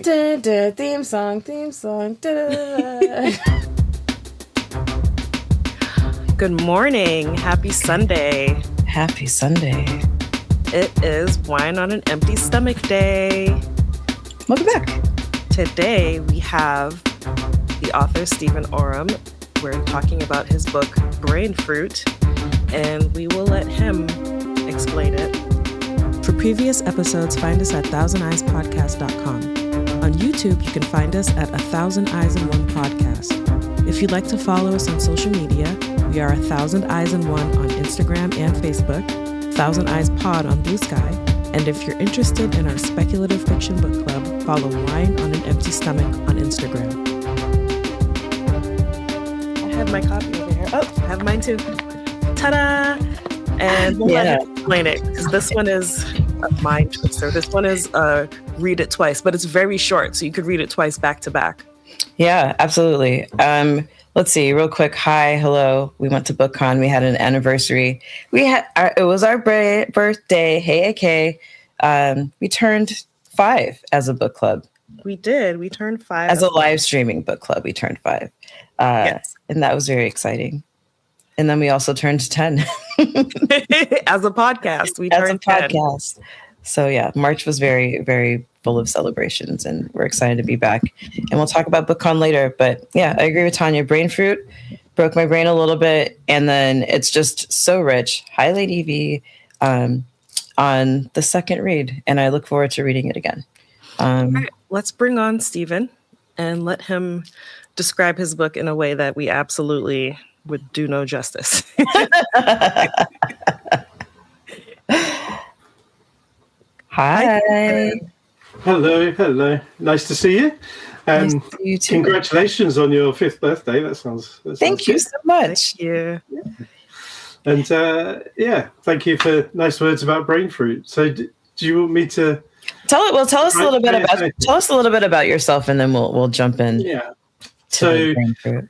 Da, da, theme song. Da, da, da. Good morning. Happy Sunday. Happy Sunday. It is Wine on an Empty Stomach Day. Welcome back. Today we have the author Stephen Oram. We're talking about his book Brain Fruit, and we will let him explain it. For previous episodes, find us at thousandeyespodcast.com. On YouTube, you can find us at 1,000 Eyes in One Podcast. If you'd like to follow us on social media, we are 1,000 Eyes in One on Instagram and Facebook, 1,000 Eyes Pod on Blue Sky, and if you're interested in our Speculative Fiction Book Club, follow Wine on an Empty Stomach on Instagram. I have my copy over here. Oh, I have mine too. Ta-da! And we'll let him explain it, because this one is a mind twister. This one is read it twice, but it's very short, so you could read it twice back to back. Yeah, absolutely. Let's see, real quick. Hi, hello. We went to BookCon. We had an anniversary. It was our birthday. Hey, AK. We turned 5 as a book club. We did. We turned 5 as a live streaming book club. We turned 5. Yes, and that was very exciting. And then we also turned 10 as a podcast. We turned 10. Podcast. So yeah, March was very, very full of celebrations, and we're excited to be back. And we'll talk about BookCon later. But yeah, I agree with Tanya. Brain Fruit broke my brain a little bit, and then it's just so rich. Hi, Lady V, on the second read, and I look forward to reading it again. All right, let's bring on Stephen and let him describe his book in a way that we absolutely would do no justice. Hi. Hello. Nice to see you. Nice to see you too. Congratulations on your 5th birthday. That sounds Thank you good. so much. Thank you. And thank you for nice words about Brain Fruit. So do you want me to tell us a little bit about yourself, and then we'll jump in. Yeah. So Brain Fruit.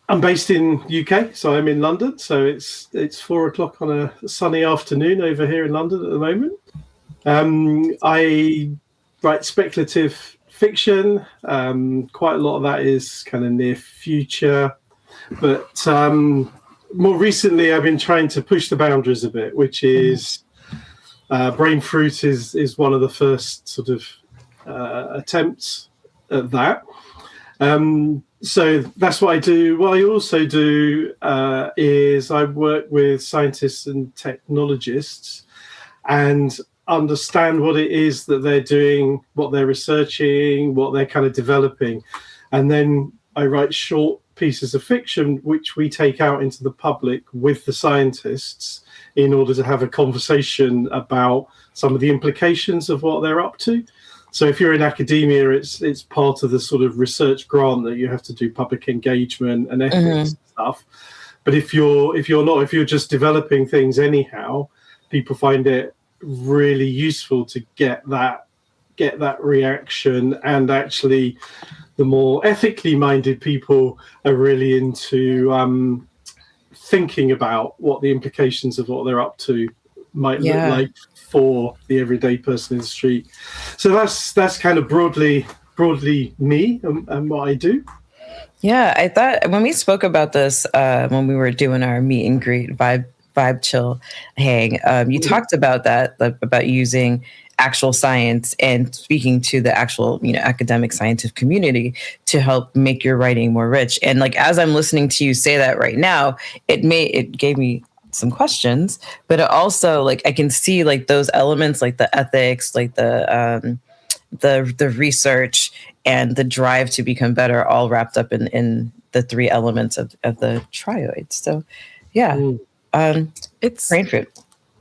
I'm based in UK, so I'm in London. So it's 4:00 on a sunny afternoon over here in London at the moment. I write speculative fiction. Quite a lot of that is kind of near future, but more recently I've been trying to push the boundaries a bit, which is Brain Fruit is one of the first sort of attempts at that. So that's what I do. What I also do is I work with scientists and technologists and understand what it is that they're doing, what they're researching, what they're kind of developing. And then I write short pieces of fiction, which we take out into the public with the scientists in order to have a conversation about some of the implications of what they're up to. So if you're in academia, it's part of the sort of research grant that you have to do public engagement and ethics and stuff. But if you're just developing things anyhow, people find it really useful to get that reaction. And actually, the more ethically minded people are really into thinking about what the implications of what they're up to might look like for the everyday person in the street. So that's kind of broadly me and what I do. Yeah, I thought when we spoke about this, when we were doing our meet and greet vibe chill hang, you talked about that, about using actual science and speaking to the actual, academic scientific community to help make your writing more rich. And like, as I'm listening to you say that right now, it gave me some questions, but it also, like, I can see like those elements, like the ethics, like the research and the drive to become better, all wrapped up in the 3 elements of the trioid. So yeah. It's Brain Fruit.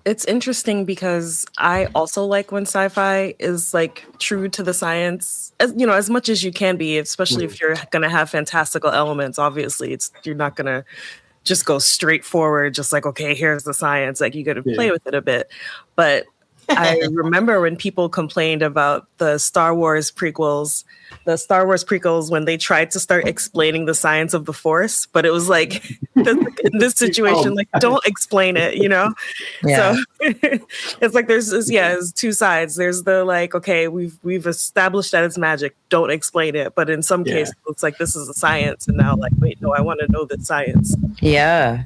It's interesting because I also like when sci-fi is like true to the science, as much as you can be, especially if you're going to have fantastical elements. Obviously, you're not going to just go straight forward, just like, okay, here's the science. Like, you got to play with it a bit. But I remember when people complained about the Star Wars prequels when they tried to start explaining the science of the Force, but it was like in this situation, like don't explain it, you know? Yeah. So it's like there's two sides. There's the like, okay, we've established that it's magic, don't explain it. But in some cases, it's like this is a science, and now like, wait, no, I want to know the science. Yeah.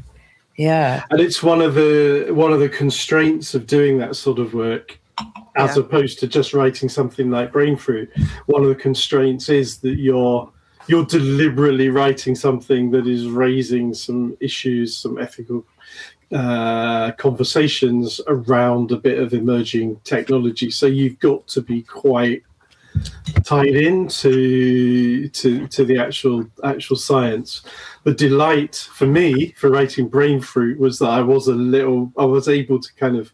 Yeah. And it's one of the constraints of doing that sort of work, as opposed to just writing something like Brain Fruit. One of the constraints is that you're deliberately writing something that is raising some issues, some ethical conversations around a bit of emerging technology. So you've got to be quite tied into the actual science. The delight for me for writing Brain Fruit was that I was able to kind of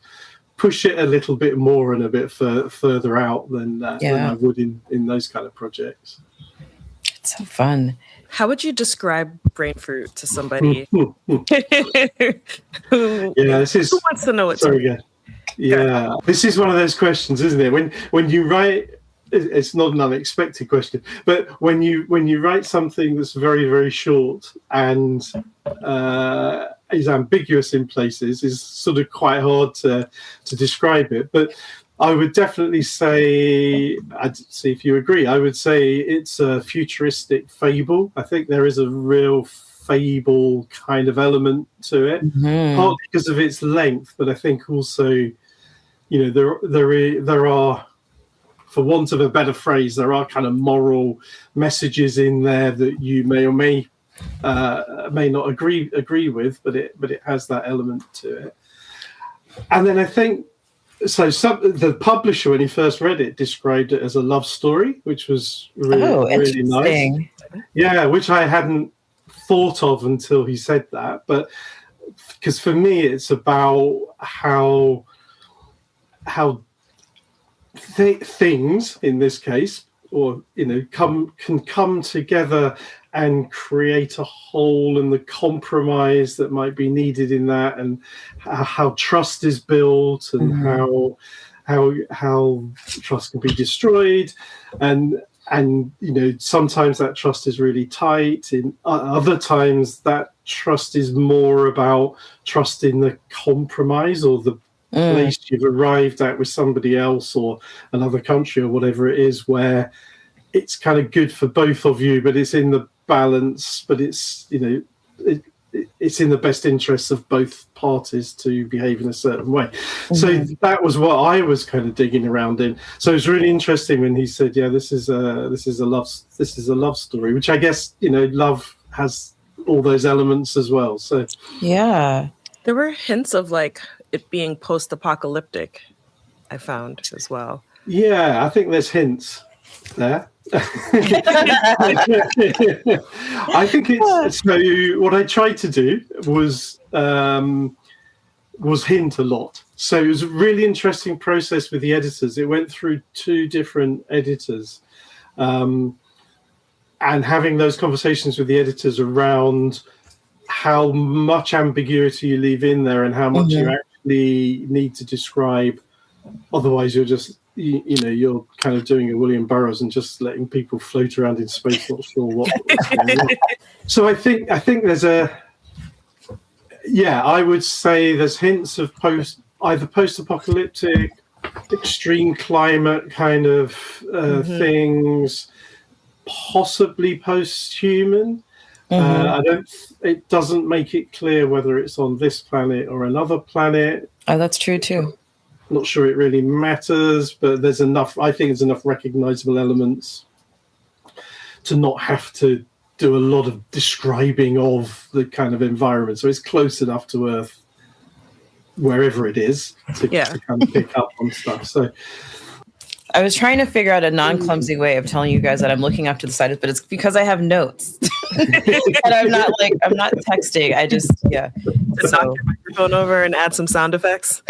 push it a little bit more and a bit further out than I would in those kind of projects. It's so fun. How would you describe Brain Fruit to somebody who wants to know it? Yeah, this is one of those questions, isn't it? When you write, it's not an unexpected question, but when you write something that's very, very short and is ambiguous in places, is sort of quite hard to describe it. But I would definitely say, I'd see if you agree, I would say it's a futuristic fable. I think there is a real fable kind of element to it, partly because of its length, but I think also, there are, for want of a better phrase, there are kind of moral messages in there that you may or may not agree with, but it has that element to it. And then I think the publisher, when he first read it, described it as a love story, which was really nice. Yeah, which I hadn't thought of until he said that. But because for me, it's about how things in this case, or can come together and create a whole, and the compromise that might be needed in that, and how trust is built, and how trust can be destroyed, and sometimes that trust is really tight. In other times, that trust is more about trust in the compromise or the place you've arrived at with somebody else or another country or whatever it is, where it's kind of good for both of you, but it's in the balance, but it's it's in the best interests of both parties to behave in a certain way. So that was what I was kind of digging around in. So it was really interesting when he said, "Yeah, this is a love story," which I guess love has all those elements as well. So yeah, there were hints of like it being post-apocalyptic, I found as well. Yeah, I think there's hints there. I think it's so. What I tried to do was hint a lot. So it was a really interesting process with the editors. It went through 2 different editors, and having those conversations with the editors around how much ambiguity you leave in there and how much you actually need to describe. Otherwise, you're just you're kind of doing a William Burroughs and just letting people float around in space, not sure what's going on. So I think there's I would say there's hints of either post-apocalyptic, extreme climate kind of things, possibly post-human. It doesn't make it clear whether it's on this planet or another planet. Oh, that's true too. Not sure it really matters, but there's enough. I think there's enough recognizable elements to not have to do a lot of describing of the kind of environment. So it's close enough to Earth, wherever it is, to kind of pick up on stuff. So I was trying to figure out a non-clumsy way of telling you guys that I'm looking up to the side, but it's because I have notes. And I'm not texting. I just knock your microphone over and add some sound effects.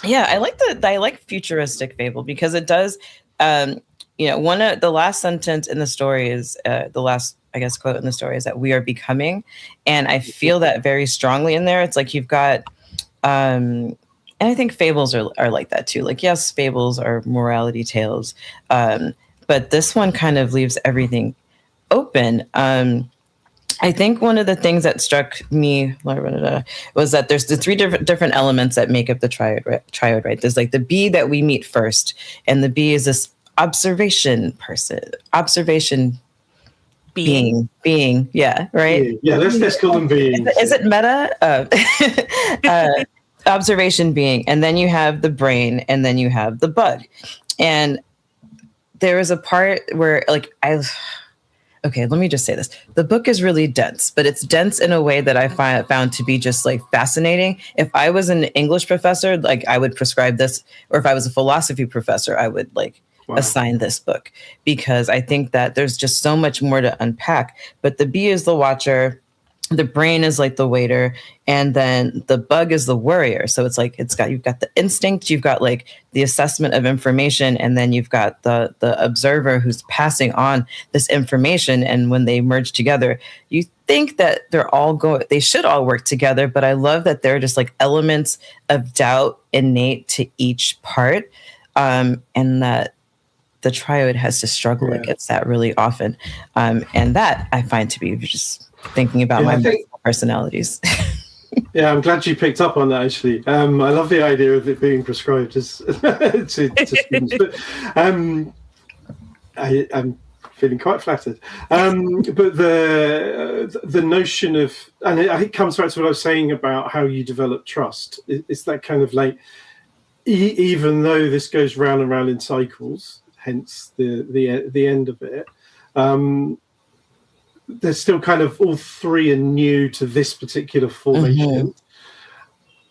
I like futuristic fable because it does. One of the last sentence in the story is the last, I guess, quote in the story is that we are becoming, and I feel that very strongly in there. It's like you've got And I think fables are like that too. Like, yes, fables are morality tales, but this one kind of leaves everything open. I think one of the things that struck me was that there's the three different elements that make up the triad, right? There's like the bee that we meet first, and the bee is this observation being, yeah, right. Yeah, let's call them beings. Is it meta? Observation being, and then you have the brain, and then you have the bug. And there was a part where, like, okay, let me just say this. The book is really dense, but it's dense in a way that I found to be just like fascinating. If I was an English professor, like, I would prescribe this, or if I was a philosophy professor, I would assign this book, because I think that there's just so much more to unpack. But the bee is the watcher, the brain is like the waiter, and then the bug is the worrier. So it's like you've got the instinct, you've got like the assessment of information, and then you've got the observer who's passing on this information. And when they merge together, you think that they should all work together. But I love that there are just like elements of doubt innate to each part, and that the triad has to struggle against that really often. And that I find to be just thinking about my personalities. Yeah, I'm glad you picked up on that, actually. I love the idea of it being prescribed to students. But I'm feeling quite flattered. But the notion of, and it comes back to what I was saying about how you develop trust. It's that kind of like, even though this goes round and round in cycles, hence the end of it, there's still kind of all three are new to this particular formation. Mm-hmm.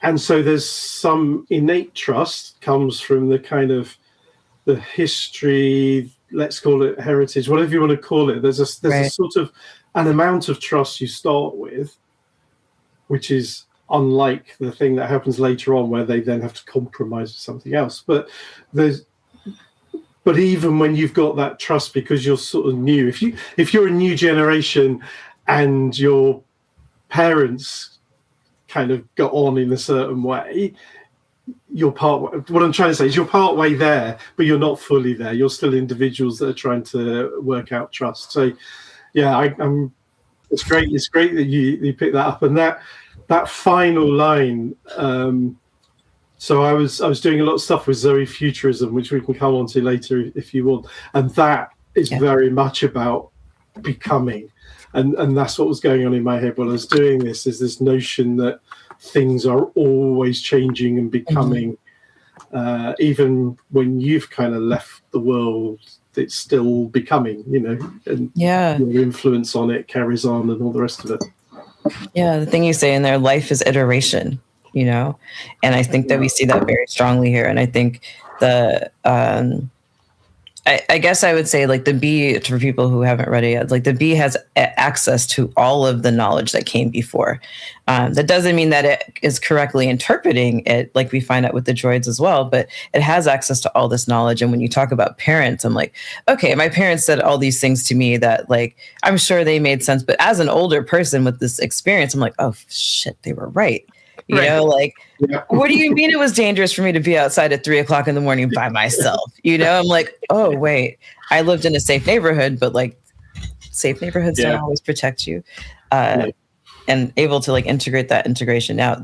And so there's some innate trust comes from the kind of the history, let's call it heritage, whatever you want to call it. There's a sort of an amount of trust you start with, which is unlike the thing that happens later on where they then have to compromise with something else. But even when you've got that trust, because you're sort of new, if you're a new generation and your parents kind of got on in a certain way, what I'm trying to say is you're part way there, but you're not fully there. You're still individuals that are trying to work out trust. So, yeah, it's great. It's great that you picked that up, and that final line. So I was doing a lot of stuff with Zoe Futurism, which we can come on to later if you want. And that is very much about becoming. And that's what was going on in my head while I was doing this, is this notion that things are always changing and becoming. Mm-hmm. Even when you've kind of left the world, it's still becoming, and your influence on it carries on and all the rest of it. Yeah, the thing you say in there, life is iteration. And I think that we see that very strongly here. And I think I guess I would say, like, the bee, for people who haven't read it yet, like, the bee has access to all of the knowledge that came before. That doesn't mean that it is correctly interpreting it, like we find out with the droids as well, but it has access to all this knowledge. And when you talk about parents, I'm like, okay, my parents said all these things to me that, like, I'm sure they made sense. But as an older person with this experience, I'm like, oh, shit, they were right. You know, like, what do you mean it was dangerous for me to be outside at 3:00 in the morning by myself? I'm like, oh, wait, I lived in a safe neighborhood, but like, safe neighborhoods don't always protect you. And able to like integrate that information now,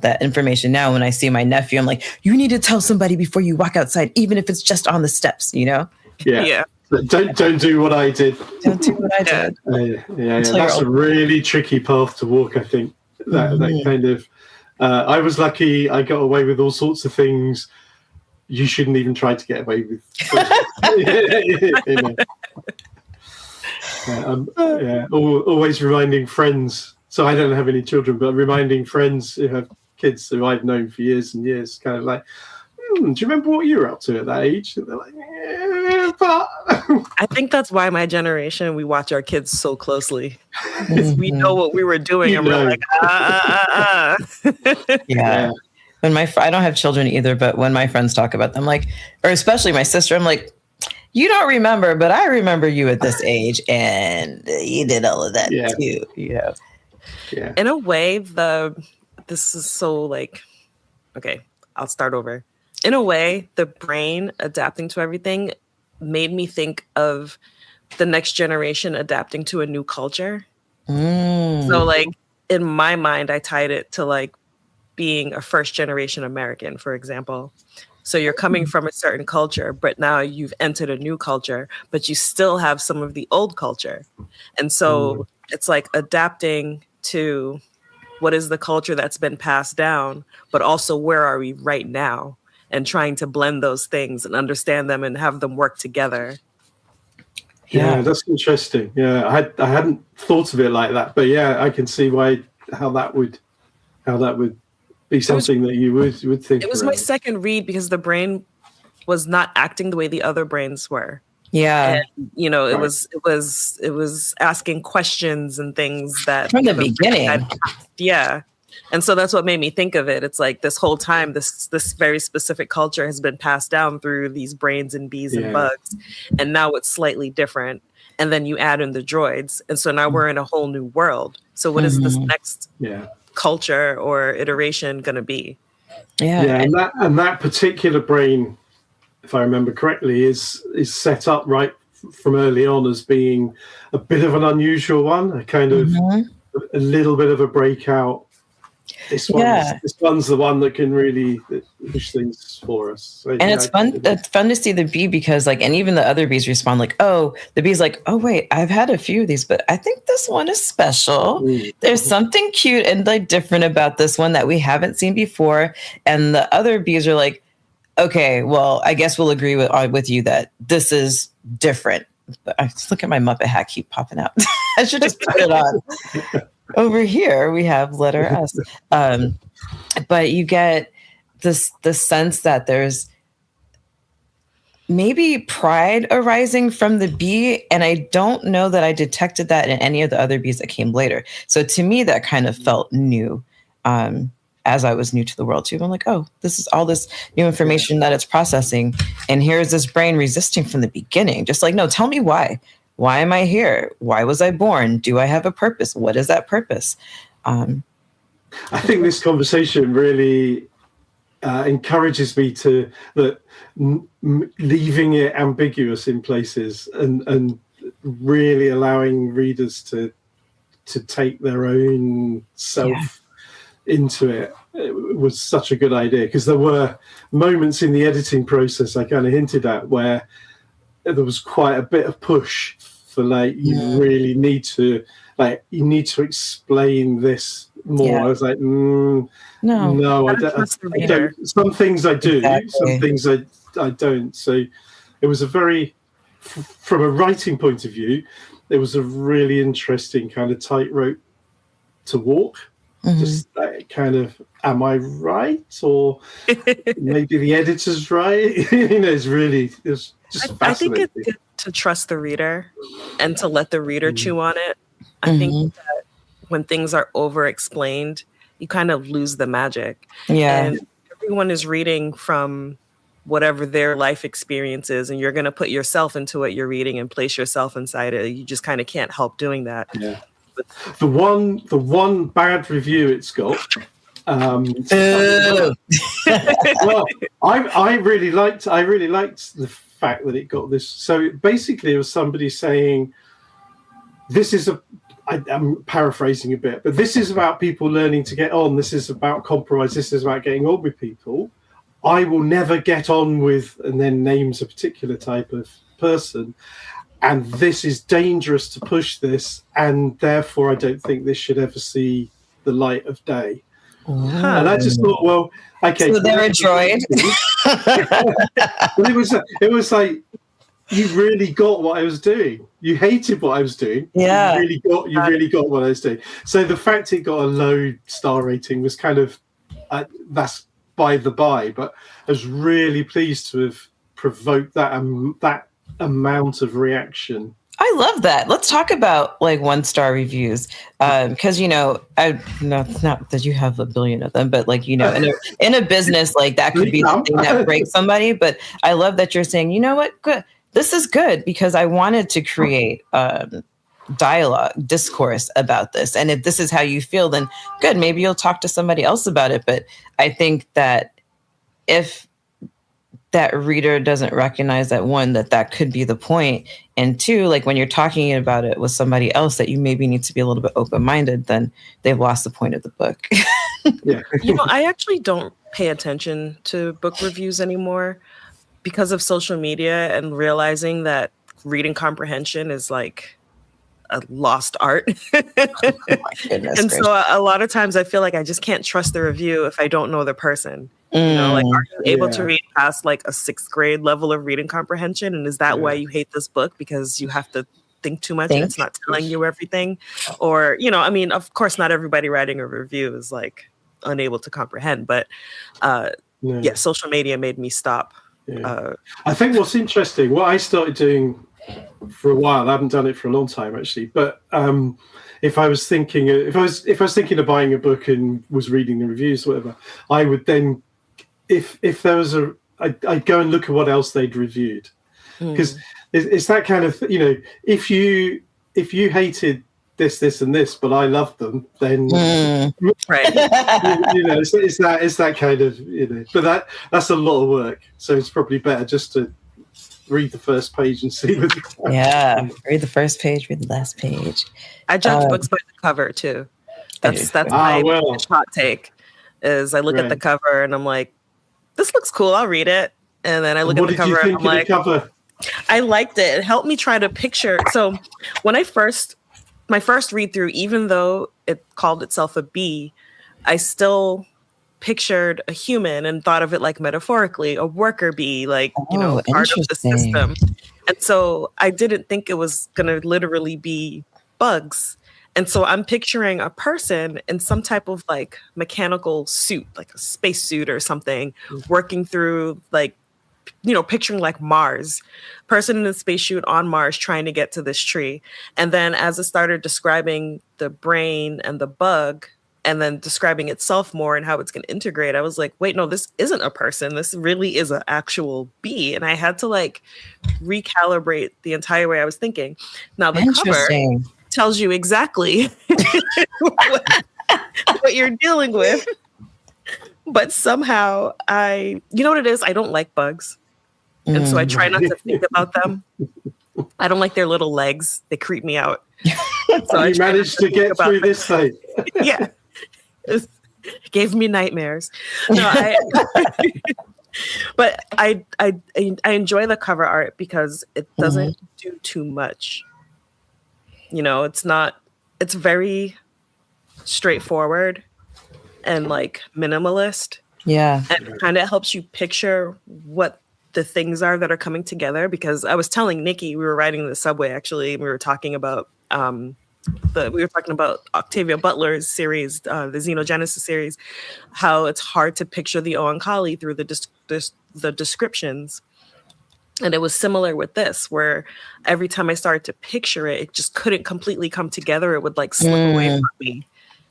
when I see my nephew, I'm like, you need to tell somebody before you walk outside, even if it's just on the steps, Yeah. Don't do what I did. Don't do what I did. That's a really tricky path to walk, I think. That kind of. I was lucky. I got away with all sorts of things you shouldn't even try to get away with. Always reminding friends. So I don't have any children, but reminding friends who have kids who I've known for years and years, kind of like, do you remember what you were up to at that age? And they're like, but I think that's why my generation, we watch our kids so closely, because we know what we were doing, and we're like, Yeah. When I don't have children either, but when my friends talk about them, like, or especially my sister, I'm like, you don't remember, but I remember you at this age, and you did all of that too. In a way, this is so like, okay, I'll start over. In a way, the brain adapting to everything made me think of the next generation adapting to a new culture. So like in my mind, I tied it to like being a first generation American, for example. So you're coming from a certain culture, but now you've entered a new culture, but you still have some of the old culture. And so it's like adapting to what is the culture that's been passed down, but also where are we right now, and trying to blend those things and understand them and have them work together. Yeah, that's interesting. Yeah, I hadn't thought of it like that, but yeah, I can see how that would be something that you would think. It was my second read because the brain was not acting the way the other brains were. Yeah. And, you know, it was asking questions and things that from the beginning. Yeah. And so that's what made me think of it. It's like this whole time, this very specific culture has been passed down through these brains and bees and bugs. And now it's slightly different. And then you add in the droids. And so now we're in a whole new world. So what is this next culture or iteration going to be? Yeah. And that particular brain, if I remember correctly, is set up right from early on as being a bit of an unusual one, a kind of a little bit of a breakout. This one's the one that can really push things for us. So, and it's fun. It's fun to see the bee because, like, and even the other bees respond like, "Oh, the bee's like, oh wait, I've had a few of these, but I think this one is special. There's something cute and like different about this one that we haven't seen before." And the other bees are like, "Okay, well, I guess we'll agree with you that this is different." But I just look at my Muppet hat keep popping out. I should just put it on. Over here we have letter S. But you get the sense that there's maybe pride arising from the bee. And I don't know that I detected that in any of the other bees that came later. So to me, that kind of felt new as I was new to the world too. I'm like, oh, this is all this new information that it's processing. And here's this brain resisting from the beginning. Just like, no, tell me why. Why am I here? Why was I born? Do I have a purpose? What is that purpose? I think this conversation really encourages me to leaving it ambiguous in places and really allowing readers to take their own self into it. It was such a good idea because there were moments in the editing process I kind of hinted at where there was quite a bit of push for like you really need to explain this more. I was like, no, I don't. Some things I do, some things I don't. So it was a very, from a writing point of view, it was a really interesting kind of tightrope to walk. Just like kind of, am I right, or maybe the editor's right? It's just fascinating. I think it's good to trust the reader and to let the reader chew on it. I think that when things are over explained, you kind of lose the magic. And everyone is reading from whatever their life experience is, and you're going to put yourself into what you're reading and place yourself inside it. You just kind of can't help doing that. The one bad review it's got. Well, I really liked the fact that it got this. So basically, it was somebody saying, "This is I'm paraphrasing a bit, but this is about people learning to get on. This is about compromise. This is about getting on with people. I will never get on with," and then names a particular type of person. And this is dangerous to push this, and therefore I don't think this should ever see the light of day. And I just thought, well, okay. So they're a droid. Well, it was like, you really got what I was doing. You hated what I was doing. Yeah. You really got what I was doing. So the fact it got a low star rating was kind of, that's by the by, but I was really pleased to have provoked that amount of reaction. I love that. Let's talk about like 1-star reviews, because not that you have a billion of them, but like in a business like that could be the thing that breaks somebody. But I love that you're saying, you know what, good. This is good because I wanted to create dialogue, discourse about this, and if this is how you feel, then good. Maybe you'll talk to somebody else about it. But I think that if that reader doesn't recognize that, one, that could be the point, and two, like when you're talking about it with somebody else that you maybe need to be a little bit open-minded, then they've lost the point of the book. Yeah. I actually don't pay attention to book reviews anymore because of social media and realizing that reading comprehension is like a lost art. Oh my goodness And gracious. so a lot of times I feel like I just can't trust the review if I don't know the person. Like, are you able to read past like a 6th grade level of reading comprehension? And is that why you hate this book? Because you have to think too much and it's not telling you everything? Or, of course, not everybody writing a review is like unable to comprehend, but social media made me stop. I think what's interesting, what I started doing for a while, I haven't done it for a long time actually, but if I was thinking of buying a book and was reading the reviews, whatever, I would then, if there was I'd go and look at what else they'd reviewed, because it's that kind of, if you hated this and this, but I loved them, then right. it's that kind of, but that's a lot of work, so it's probably better just to read the first page and see what read the first page, read the last page. I judge books by the cover too. That's my hot take, is I look at the cover and I'm like, this looks cool, I'll read it. And then I look at the cover and I'm like, I liked it. It helped me try to picture. So when my first read through, even though it called itself a bee, I still pictured a human and thought of it like metaphorically, a worker bee, like, part of the system. And so I didn't think it was going to literally be bugs. And so I'm picturing a person in some type of like mechanical suit, like a space suit or something, working through like, picturing like Mars, person in a spacesuit on Mars trying to get to this tree. And then as it started describing the brain and the bug, and then describing itself more and how it's going to integrate, I was like, wait, no, this isn't a person. This really is an actual bee. And I had to like recalibrate the entire way I was thinking. Now the cover tells you exactly what you're dealing with. But somehow you know what it is? I don't like bugs. And so I try not to think about them. I don't like their little legs. They creep me out. So you managed to get through this thing. Yeah. It gave me nightmares. No, but I enjoy the cover art because it doesn't do too much. It's very straightforward and like minimalist. Yeah. And it kind of helps you picture what the things are that are coming together, because I was telling Nikki, we were riding the subway actually, and we were talking about Octavia Butler's series, the Xenogenesis series, how it's hard to picture the Oankali through the descriptions. And it was similar with this, where every time I started to picture it, it just couldn't completely come together. It would like slip away from me.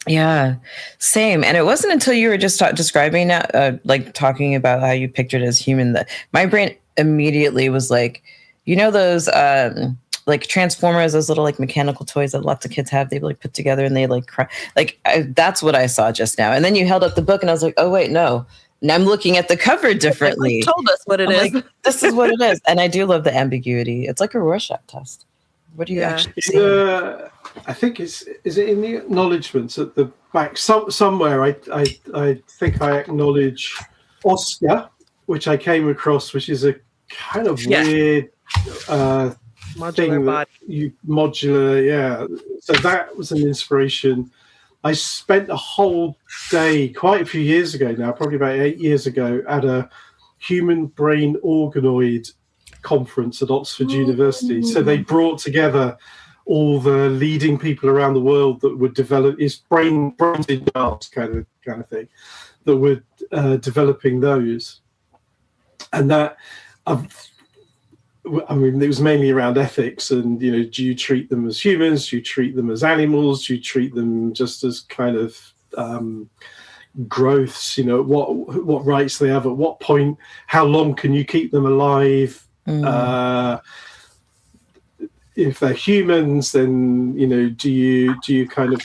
Yeah, same. And it wasn't until you were just describing that, like talking about how you pictured it as human, that my brain immediately was like, those like Transformers, those little like mechanical toys that lots of kids have, they like put together and they like cry. Like that's what I saw just now. And then you held up the book and I was like, oh wait, no. And I'm looking at the cover differently. You told us what it is. Like, this is what it is. And I do love the ambiguity. It's like a Rorschach test. What do you actually see? I think is it in the acknowledgements at the back somewhere? I think I acknowledge Oscar, which I came across, which is a kind of weird modular body. Modular, yeah. So that was an inspiration. I spent a whole day quite a few years ago now, probably about 8 years ago, at a human brain organoid conference at Oxford University. So they brought together all the leading people around the world that would develop brain in jars kind of thing, that were developing those. And that, I mean, it was mainly around ethics and, do you treat them as humans? Do you treat them as animals? Do you treat them just as kind of growths? What rights they have at what point? How long can you keep them alive? If they're humans, then do you kind of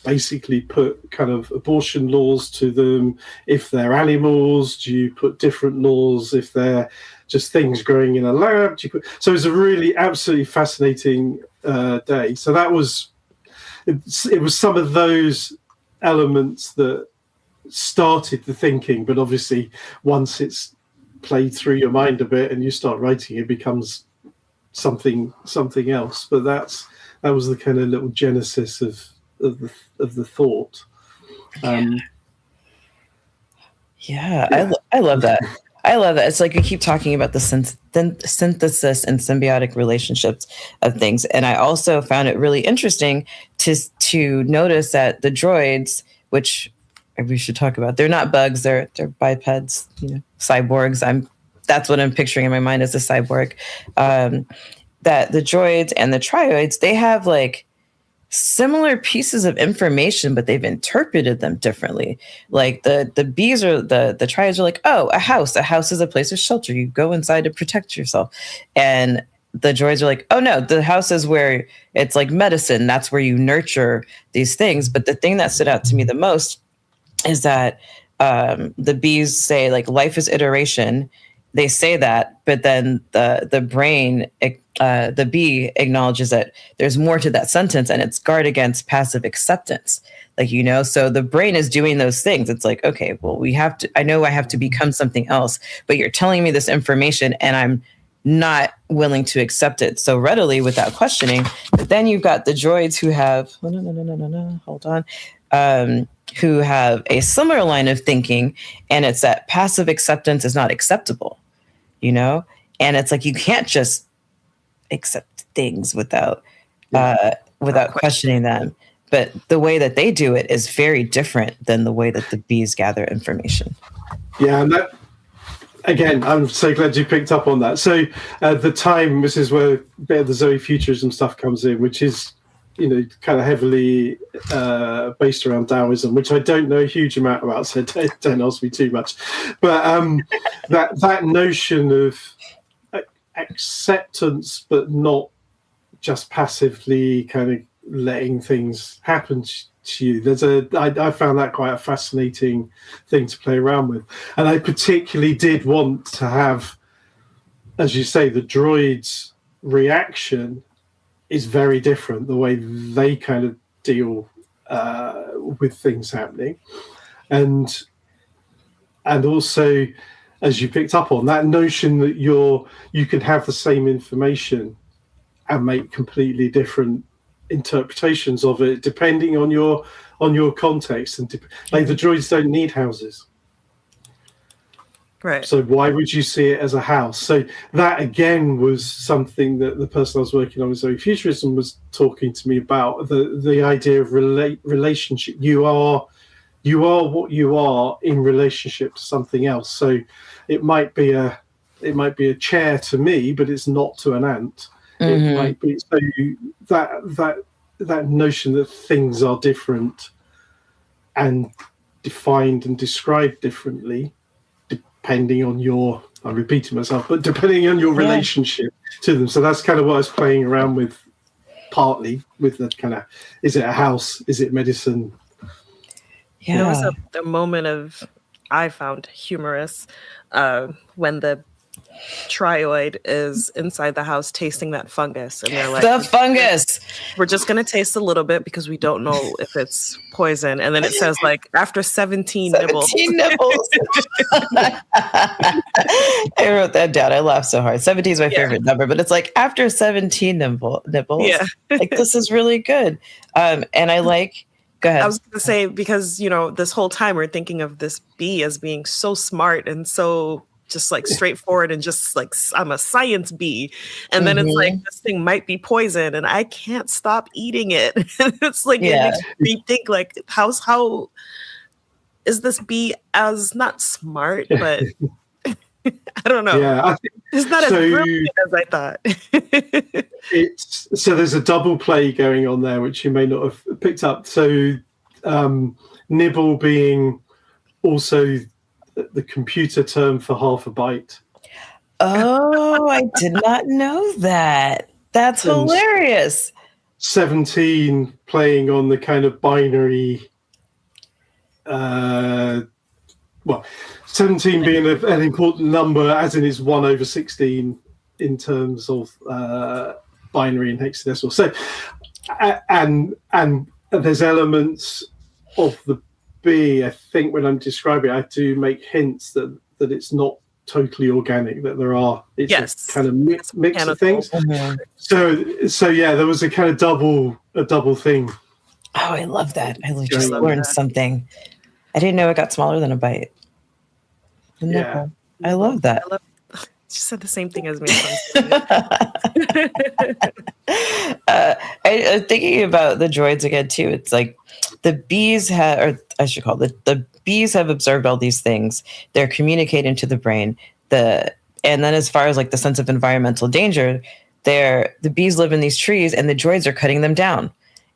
basically put kind of abortion laws to them? If they're animals, do you put different laws? If they're just things growing in a lab, do you put... So it was a really absolutely fascinating day. So that was, it was some of those elements that started the thinking, but obviously once it's played through your mind a bit and you start writing, it becomes something else. But that was the kind of little genesis of the thought. Yeah. I love that. I love that. It's like you keep talking about the synthesis and symbiotic relationships of things. And I also found it really interesting to notice that the droids, which we should talk about, they're not bugs, they're bipeds, cyborgs. That's what I'm picturing in my mind as a cyborg. That the droids and the trioids, they have like similar pieces of information, but they've interpreted them differently. Like the bees or the trioids are like, oh, a house is a place of shelter. You go inside to protect yourself. And the droids are like, oh no, the house is where it's like medicine. That's where you nurture these things. But the thing that stood out to me the most is that the bees say like life is iteration. They say that, but then the brain, the bee acknowledges that there's more to that sentence, and it's guard against passive acceptance. Like, so the brain is doing those things. It's like, okay, well, I know I have to become something else, but you're telling me this information and I'm not willing to accept it so readily without questioning. But then you've got the droids who have, hold on. Who have a similar line of thinking, and it's that passive acceptance is not acceptable, and it's like you can't just accept things without questioning them. But the way that they do it is very different than the way that the bees gather information. Yeah, and that, again, I'm so glad you picked up on that. So at the time, this is where a bit of the Zoe futurism stuff comes in, which is kind of heavily based around Taoism, which I don't know a huge amount about, so don't ask me too much. But that notion of acceptance, but not just passively kind of letting things happen to you. I found that quite a fascinating thing to play around with. And I particularly did want to have, as you say, the droids' reaction is very different, the way they kind of deal with things happening. And also, as you picked up on, that notion that you can have the same information and make completely different interpretations of it depending on your context. And like the droids don't need houses. Right. So why would you see it as a house? So that again was something that the person I was working on with Zoe Futurism was talking to me about, the idea of relationship. You are what you are in relationship to something else. So it might be a chair to me, but it's not to an ant. Mm-hmm. It might be, so that notion that things are different and defined and described differently, depending on I'm repeating myself, but depending on your relationship to them. So that's kind of what I was playing around with, partly with the kind of, is it a house? Is it medicine? Yeah. There was a moment I found humorous when the trioid is inside the house tasting that fungus, and they're like, the fungus, we're just going to taste a little bit because we don't know if it's poison. And then it says like after 17 nibbles. I wrote that down. I laughed so hard. 17 is my favorite number, but it's like after 17 nibbles. Yeah. Like, this is really good. And I like, go ahead. I was going to say, because, this whole time we're thinking of this bee as being so smart and so just like straightforward and just like, I'm a science bee. And then it's like, this thing might be poison and I can't stop eating it. It's like, it makes me think like, how is this bee as not smart, but I don't know. Yeah, it's not as brilliant as I thought. So there's a double play going on there, which you may not have picked up. So nibble being also the computer term for half a byte. Oh, I did not know that. That's hilarious. 17 playing on the kind of binary, 17 being an important number, as in it's 1/16 in terms of binary and hexadecimal. So, and there's elements of the B. I think when I'm describing it, I do make hints that it's not totally organic. That it's a kind of mix of things. Mm-hmm. So yeah, there was a kind of double thing. Oh, I love that. I just learned something. I didn't know it got smaller than a byte. Yeah. I love that. She said the same thing as me. I'm thinking about the droids again too. It's like the bees the bees have observed all these things. They're communicating to the brain. And then as far as like the sense of environmental danger, the bees live in these trees, and the droids are cutting them down.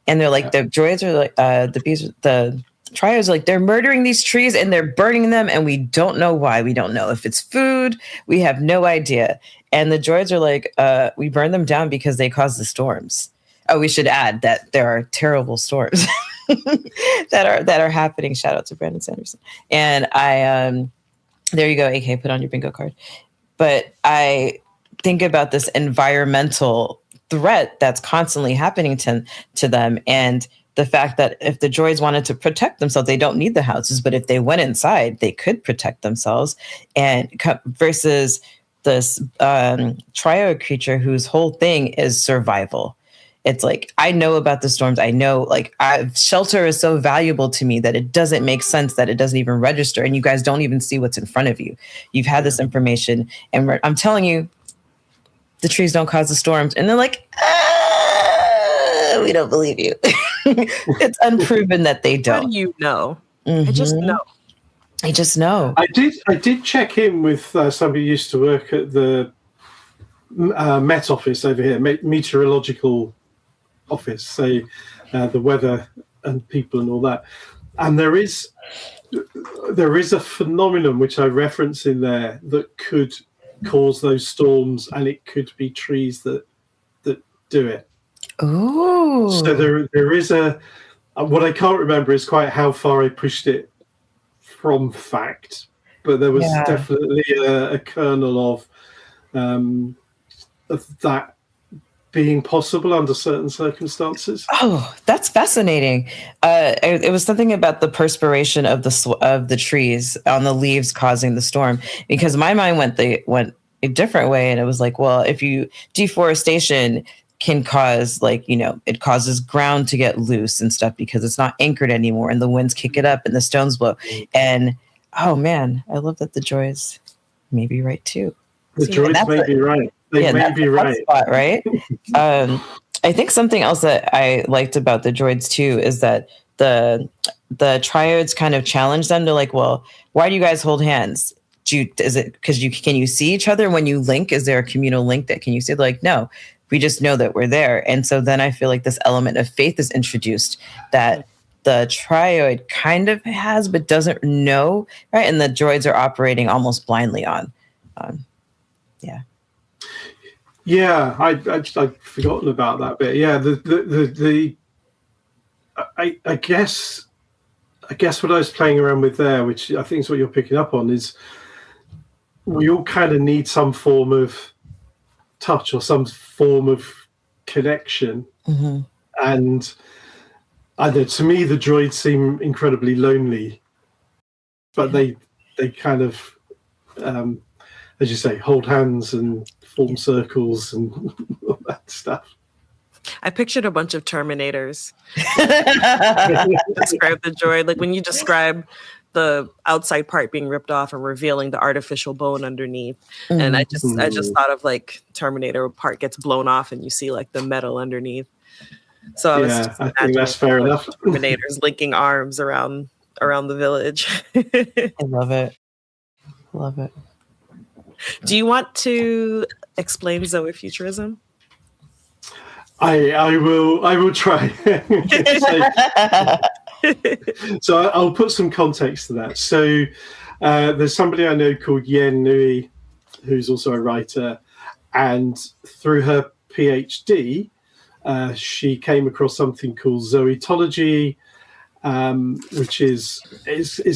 And they're like, the droids are like, the triads are like, they're murdering these trees and they're burning them, and we don't know why. We don't know if it's food. We have no idea. And the droids are like, we burn them down because they cause the storms. Oh, we should add that there are terrible storms that are happening. Shout out to Brandon Sanderson. And there you go, AK, put on your bingo card. But I think about this environmental threat that's constantly happening to them, and the fact that if the droids wanted to protect themselves, they don't need the houses, but if they went inside, they could protect themselves. And versus this triad creature whose whole thing is survival. It's like, I know about the storms. I know, like, shelter is so valuable to me that it doesn't make sense that it doesn't even register, and you guys don't even see what's in front of you. You've had this information, and I'm telling you, the trees don't cause the storms. And they're like, we don't believe you. It's unproven that they don't. How do you know? Mm-hmm. I just know. I just know. I did check in with somebody who used to work at the Met office over here, meteorological office, so the weather and people and all that. And there is a phenomenon which I reference in there that could cause those storms, and it could be trees that do it. Oh, so there is what I can't remember is quite how far I pushed it from fact, but there was definitely a kernel of that being possible under certain circumstances. Oh, that's fascinating. It was something about the perspiration of the trees on the leaves causing the storm, because my mind went a different way, and it was like, well, if deforestation can cause, like, it causes ground to get loose and stuff because it's not anchored anymore, and the winds kick it up and the stones blow. And oh man, I love that the droids may be right too. The droids may be right. They may be right. Spot, right? I think something else that I liked about the droids too is that the triads kind of challenge them to, like, well, why do you guys hold hands? Is it because can you see each other when you link? Is there a communal link that can you see? Like, no, we just know that we're there. And so then I feel like this element of faith is introduced that the triad kind of has, but doesn't know, right? And the droids are operating almost blindly on. Yeah, I'd forgotten about that bit. Yeah, I guess what I was playing around with there, which I think is what you're picking up on, is we all kind of need some form of touch or some form of connection. Mm-hmm. And I know, to me, the droids seem incredibly lonely, but they kind of, as you say, hold hands and form circles and all that stuff. I pictured a bunch of Terminators. Describe the droid, like when you describe the outside part being ripped off and revealing the artificial bone underneath. Mm-hmm. And I just thought of, like, Terminator part gets blown off and you see, like, the metal underneath. So I think that's fair enough. Terminators linking arms around the village. I love it. Love it. Do you want to explain Zoefuturism? I will try. So I'll put some context to that. So there's somebody I know called Yen Nui, who's also a writer, and through her PhD, she came across something called zoetology, which is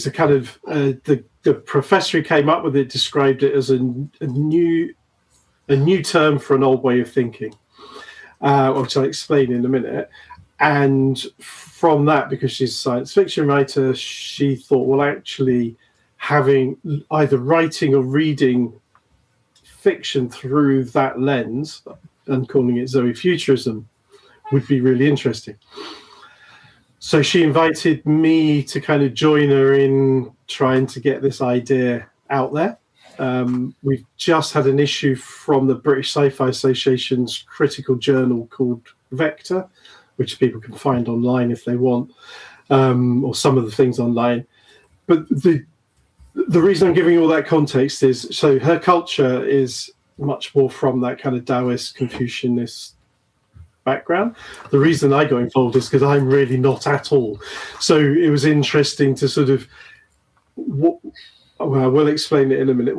a kind of the professor who came up with it described it as a new term for an old way of thinking, which I'll explain in a minute. And from that, because she's a science fiction writer, she thought, well, actually, having either writing or reading fiction through that lens and calling it zoefuturism would be really interesting. So she invited me to kind of join her in trying to get this idea out there. We've just had an issue from the British Sci-Fi Association's critical journal called Vector, which people can find online if they want, or some of the things online. But the reason I'm giving all that context is, so her culture is much more from that kind of Taoist, Confucianist background. The reason I got involved is because I'm really not at all. So it was interesting to sort of, well, I will explain it in a minute.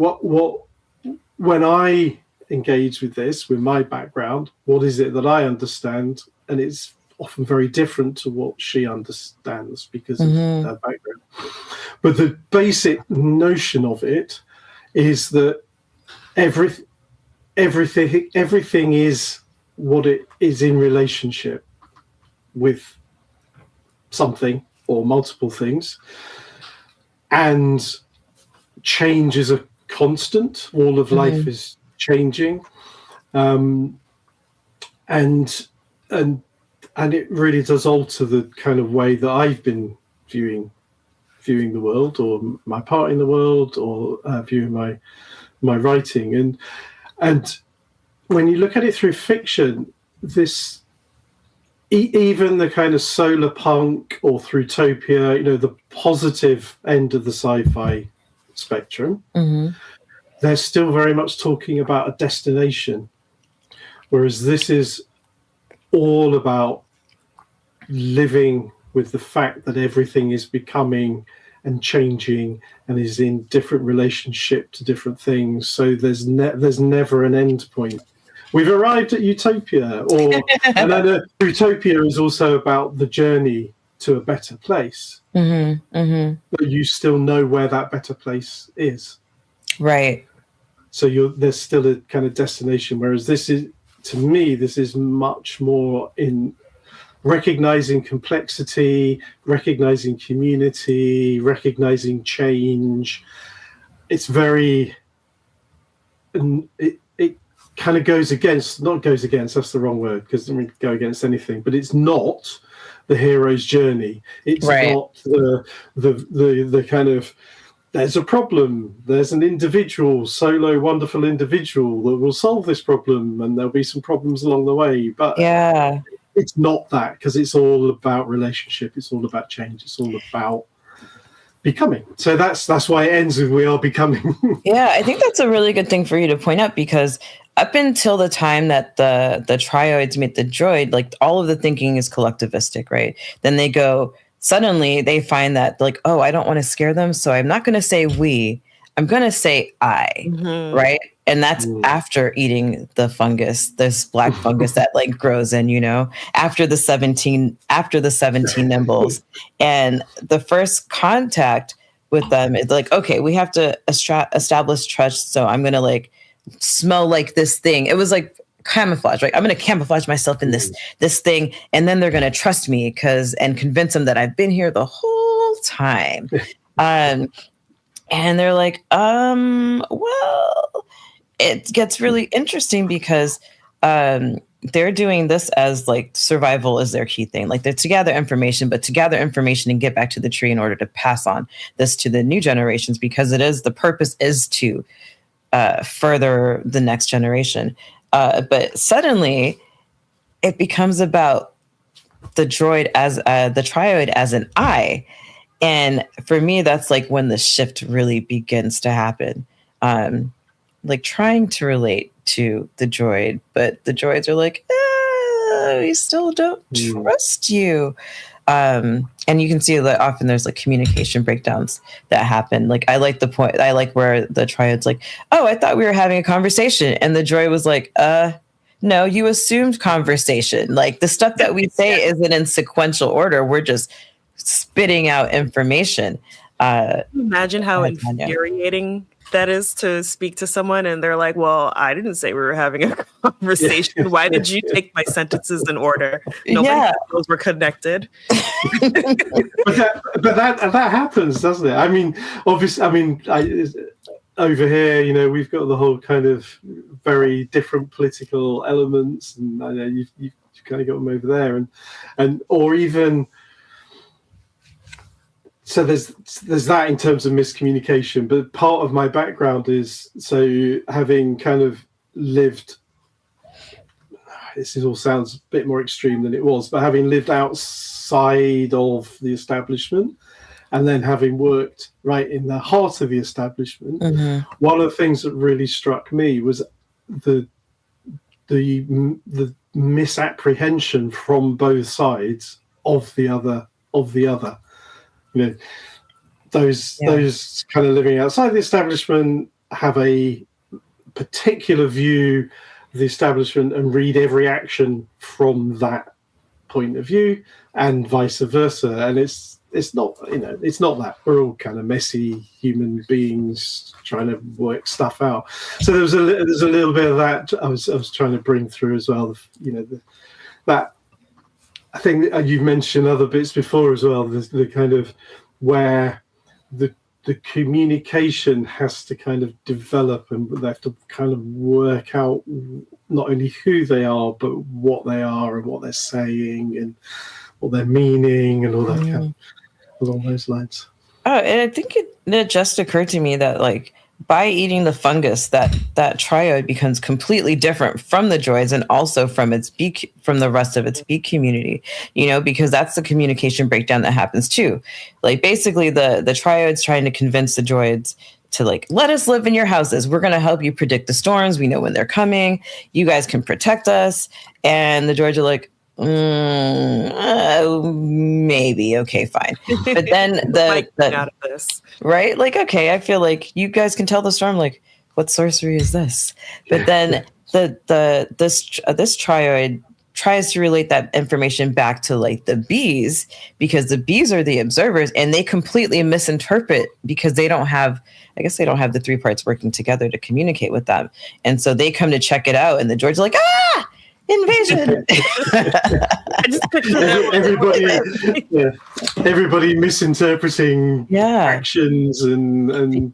When I engage with this, with my background, what is it that I understand? And it's often very different to what she understands because of her background. But the basic notion of it is that everything is what it is in relationship with something or multiple things, and change is a constant. All of life is changing, and it really does alter the kind of way that I've been viewing the world, or my part in the world, or viewing my writing. And when you look at it through fiction, this even the kind of solar punk or Throughtopia, the positive end of the sci-fi spectrum, they're still very much talking about a destination, whereas this is all about living with the fact that everything is becoming and changing and is in different relationship to different things. So there's never an end point. We've arrived at utopia, and then utopia is also about the journey to a better place. But you still know where that better place is. Right. So there's still a kind of destination, whereas this is, to me, this is much more in recognizing complexity, recognizing community, recognizing change. It's very, it kind of goes against, that's the wrong word, because it doesn't go against anything, but it's not the hero's journey. It's not the kind of, there's a problem, there's an individual, solo, wonderful individual that will solve this problem, and there'll be some problems along the way. But it's not that, because it's all about relationship, it's all about change, it's all about becoming. So that's why it ends with we are becoming. Yeah, I think that's a really good thing for you to point out, because up until the time that the trioids meet the droid, like all of the thinking is collectivistic, right? Then suddenly they find that, like, oh, I don't want to scare them, so I'm not going to say we, I'm going to say I, right? And that's after eating the fungus, this black fungus that like grows in, after the 17 nimbles. And the first contact with them is like, okay, we have to establish trust. So I'm going to like smell like this thing. It was like camouflage, right? I'm going to camouflage myself in this thing. And then they're going to trust me and convince them that I've been here the whole time. And they're like, well, it gets really interesting because they're doing this as like survival is their key thing. Like they're to gather information, but to gather information and get back to the tree in order to pass on this to the new generations, because the purpose is to further the next generation. But suddenly it becomes about the droid as the trioid as an I. And for me, that's like when the shift really begins to happen. Like trying to relate to the droid, but the droids are like, we still don't trust you. And you can see that often there's like communication breakdowns that happen. Like I like where the trioid's like, oh, I thought we were having a conversation. And the droid was like, no, you assumed conversation. Like the stuff that we say isn't in sequential order. We're just spitting out information. Imagine how Go ahead, Tanya. infuriating that is to speak to someone and they're like, well, I didn't say we were having a conversation. Why did you take my sentences in order? Nobody knows we're connected. but that happens, doesn't it? I mean, obviously, over here, we've got the whole kind of very different political elements, and I know you've kind of got them over there, and or even. So there's that in terms of miscommunication, but part of my background is having kind of lived. This all sounds a bit more extreme than it was, but having lived outside of the establishment, and then having worked right in the heart of the establishment, one of the things that really struck me was the misapprehension from both sides of the other. Those kind of living outside the establishment have a particular view of the establishment and read every action from that point of view, and vice versa. And it's not that. We're all kind of messy human beings trying to work stuff out. So there's a little bit of that I was trying to bring through as well. That I think you've mentioned other bits before as well. The kind of where the communication has to kind of develop, and they have to kind of work out not only who they are, but what they are and what they're saying and what they're meaning and all that kind of along those lines. Oh, and I think it just occurred to me that like by eating the fungus, that trioid becomes completely different from the droids and also from the rest of its bee community, because that's the communication breakdown that happens too. Like basically the trioids trying to convince the droids to like, let us live in your houses. We're going to help you predict the storms. We know when they're coming. You guys can protect us. And the droids are like, maybe. Okay, fine. But then out of this. Right? Like, okay, I feel like you guys can tell the storm, like, what sorcery is this? But then this trioid tries to relate that information back to like the bees, because the bees are the observers and they completely misinterpret because they don't have the three parts working together to communicate with them. And so they come to check it out and the droids are like, invasion. I just picture everybody misinterpreting actions and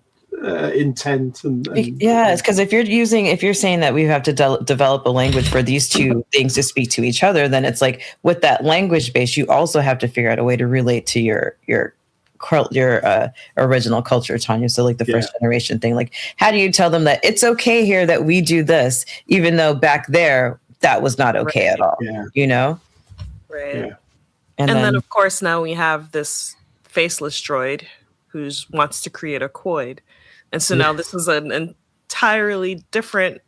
intent and it's because if you're saying that we have to develop a language for these two things to speak to each other, then it's like with that language base, you also have to figure out a way to relate to your original culture, Tanya. So like the first generation thing, like how do you tell them that it's okay here that we do this, even though back there that was not okay at all, Right. Yeah. And then, of course, now we have this faceless droid who wants to create a quoid. And so now this is an entirely different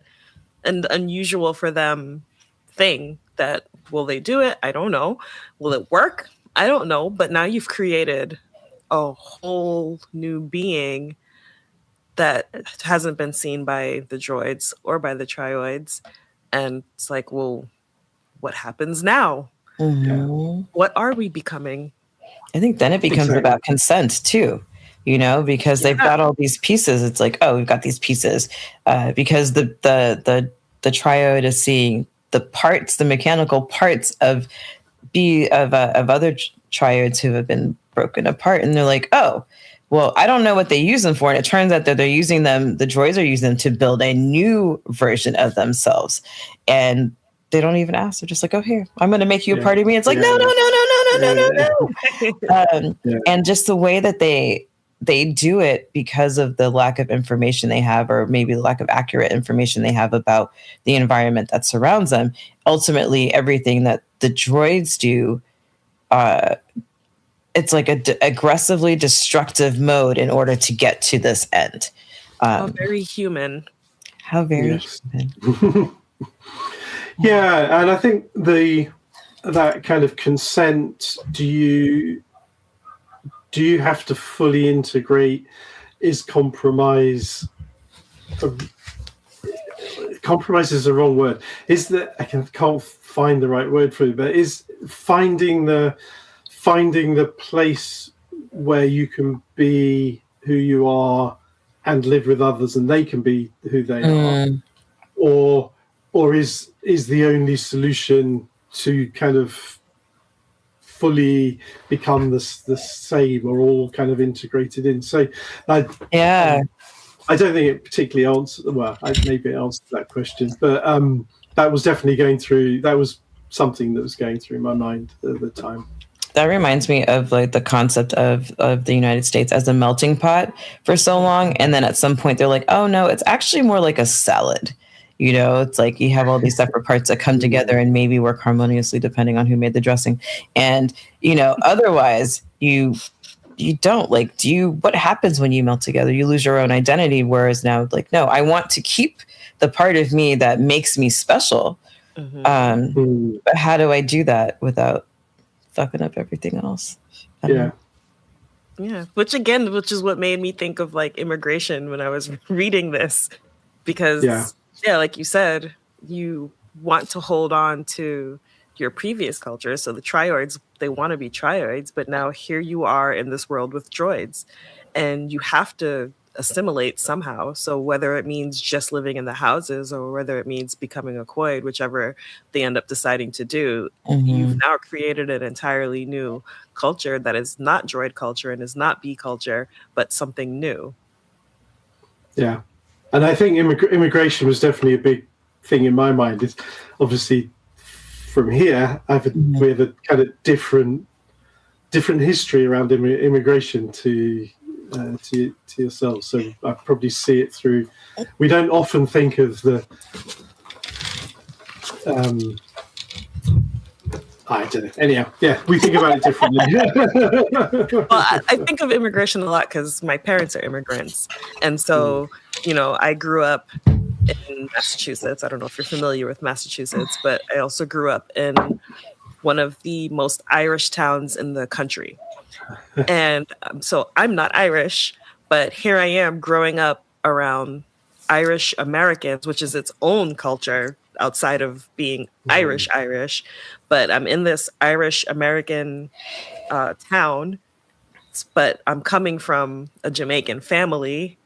and unusual for them thing that, will they do it? I don't know. Will it work? I don't know. But now you've created a whole new being that hasn't been seen by the droids or by the trioids. And it's like, well, what happens now? What are we becoming? I think then it becomes about consent too, because they've got all these pieces. It's like, oh, we've got these pieces because the trioid is seeing the mechanical parts of other trioids who have been broken apart, and they're like, oh, well, I don't know what they use them for. And it turns out that the droids are using them to build a new version of themselves. And they don't even ask. They're just like, oh, here, I'm going to make you a part of me. It's like, no. And just the way that they do it because of the lack of information they have, or maybe the lack of accurate information they have about the environment that surrounds them. Ultimately, everything that the droids do, it's like a aggressively destructive mode in order to get to this end. How very human. How very human. Yeah, and I think that kind of consent, do you have to fully integrate? Is compromise compromise is the wrong word. Is that can't find the right word for it, but is finding the place where you can be who you are and live with others, and they can be who they are, or is the only solution to kind of fully become the same or all kind of integrated in. So I don't think it particularly answered, well, maybe it answered that question, but that was definitely that was something that was going through my mind at the time. That reminds me of like the concept of the United States as a melting pot for so long. And then at some point they're like, oh no, it's actually more like a salad. You know, it's like you have all these separate parts that come together and maybe work harmoniously depending on who made the dressing. And, you know, otherwise you don't like, what happens when you melt together? You lose your own identity. Whereas now, like, no, I want to keep the part of me that makes me special. But how do I do that without fucking up everything else? Yeah. Which is what made me think of like immigration when I was reading this, because like you said, you want to hold on to your previous culture. So the trioids, they want to be trioids, but now here you are in this world with droids, and you have to assimilate somehow. So whether it means just living in the houses or whether it means becoming a quoid, whichever they end up deciding to do, you've now created an entirely new culture that is not droid culture and is not bee culture, but something new. Yeah. And I think immigration was definitely a big thing in my mind. It's obviously from here, we have a kind of different history around immigration to yourselves. So I probably see it through. We don't often think of the. I don't know. Anyhow, we think about it differently. Well, I think of immigration a lot because my parents are immigrants, and so I grew up in Massachusetts. I don't know if you're familiar with Massachusetts, but I also grew up in one of the most Irish towns in the country. And so I'm not Irish, but here I am growing up around Irish Americans, which is its own culture outside of being Irish. But I'm in this Irish American town, but I'm coming from a Jamaican family.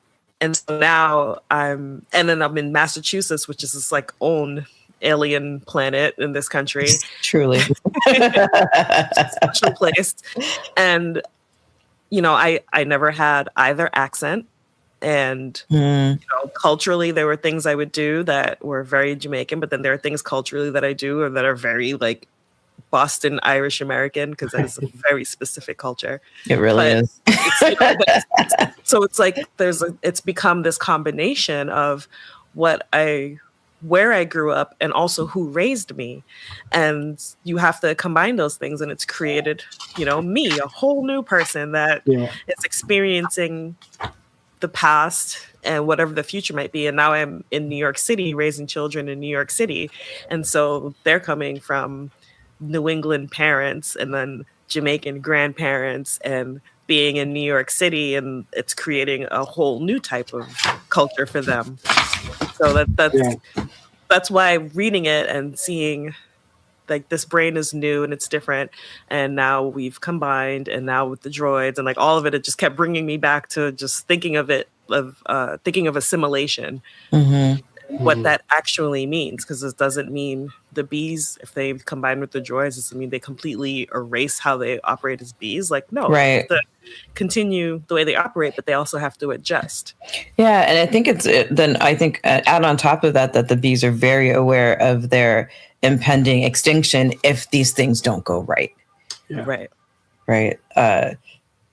And so now I'm in Massachusetts, which is this like own alien planet in this country. Truly. Special place. And, I never had either accent. And, culturally, there were things I would do that were very Jamaican, but then there are things culturally that I do or that are very like Boston Irish American, because that is a very specific culture. It really is. So it's like it's become this combination of where I grew up and also who raised me, and you have to combine those things, and it's created, me, a whole new person that is experiencing the past and whatever the future might be. And now I'm in New York City, raising children in New York City, and so they're coming from New England parents and then Jamaican grandparents and being in New York City, and it's creating a whole new type of culture for them. So that's why reading it and seeing like this brain is new and it's different, and now we've combined, and now with the droids and like all of it just kept bringing me back to just thinking of assimilation. What that actually means, because it doesn't mean the bees, if they combine with the droids, it doesn't mean they completely erase how they operate as bees. Like, no, right. They have to continue the way they operate, but they also have to adjust. Yeah, and I think add on top of that the bees are very aware of their impending extinction if these things don't go right. Yeah. Right.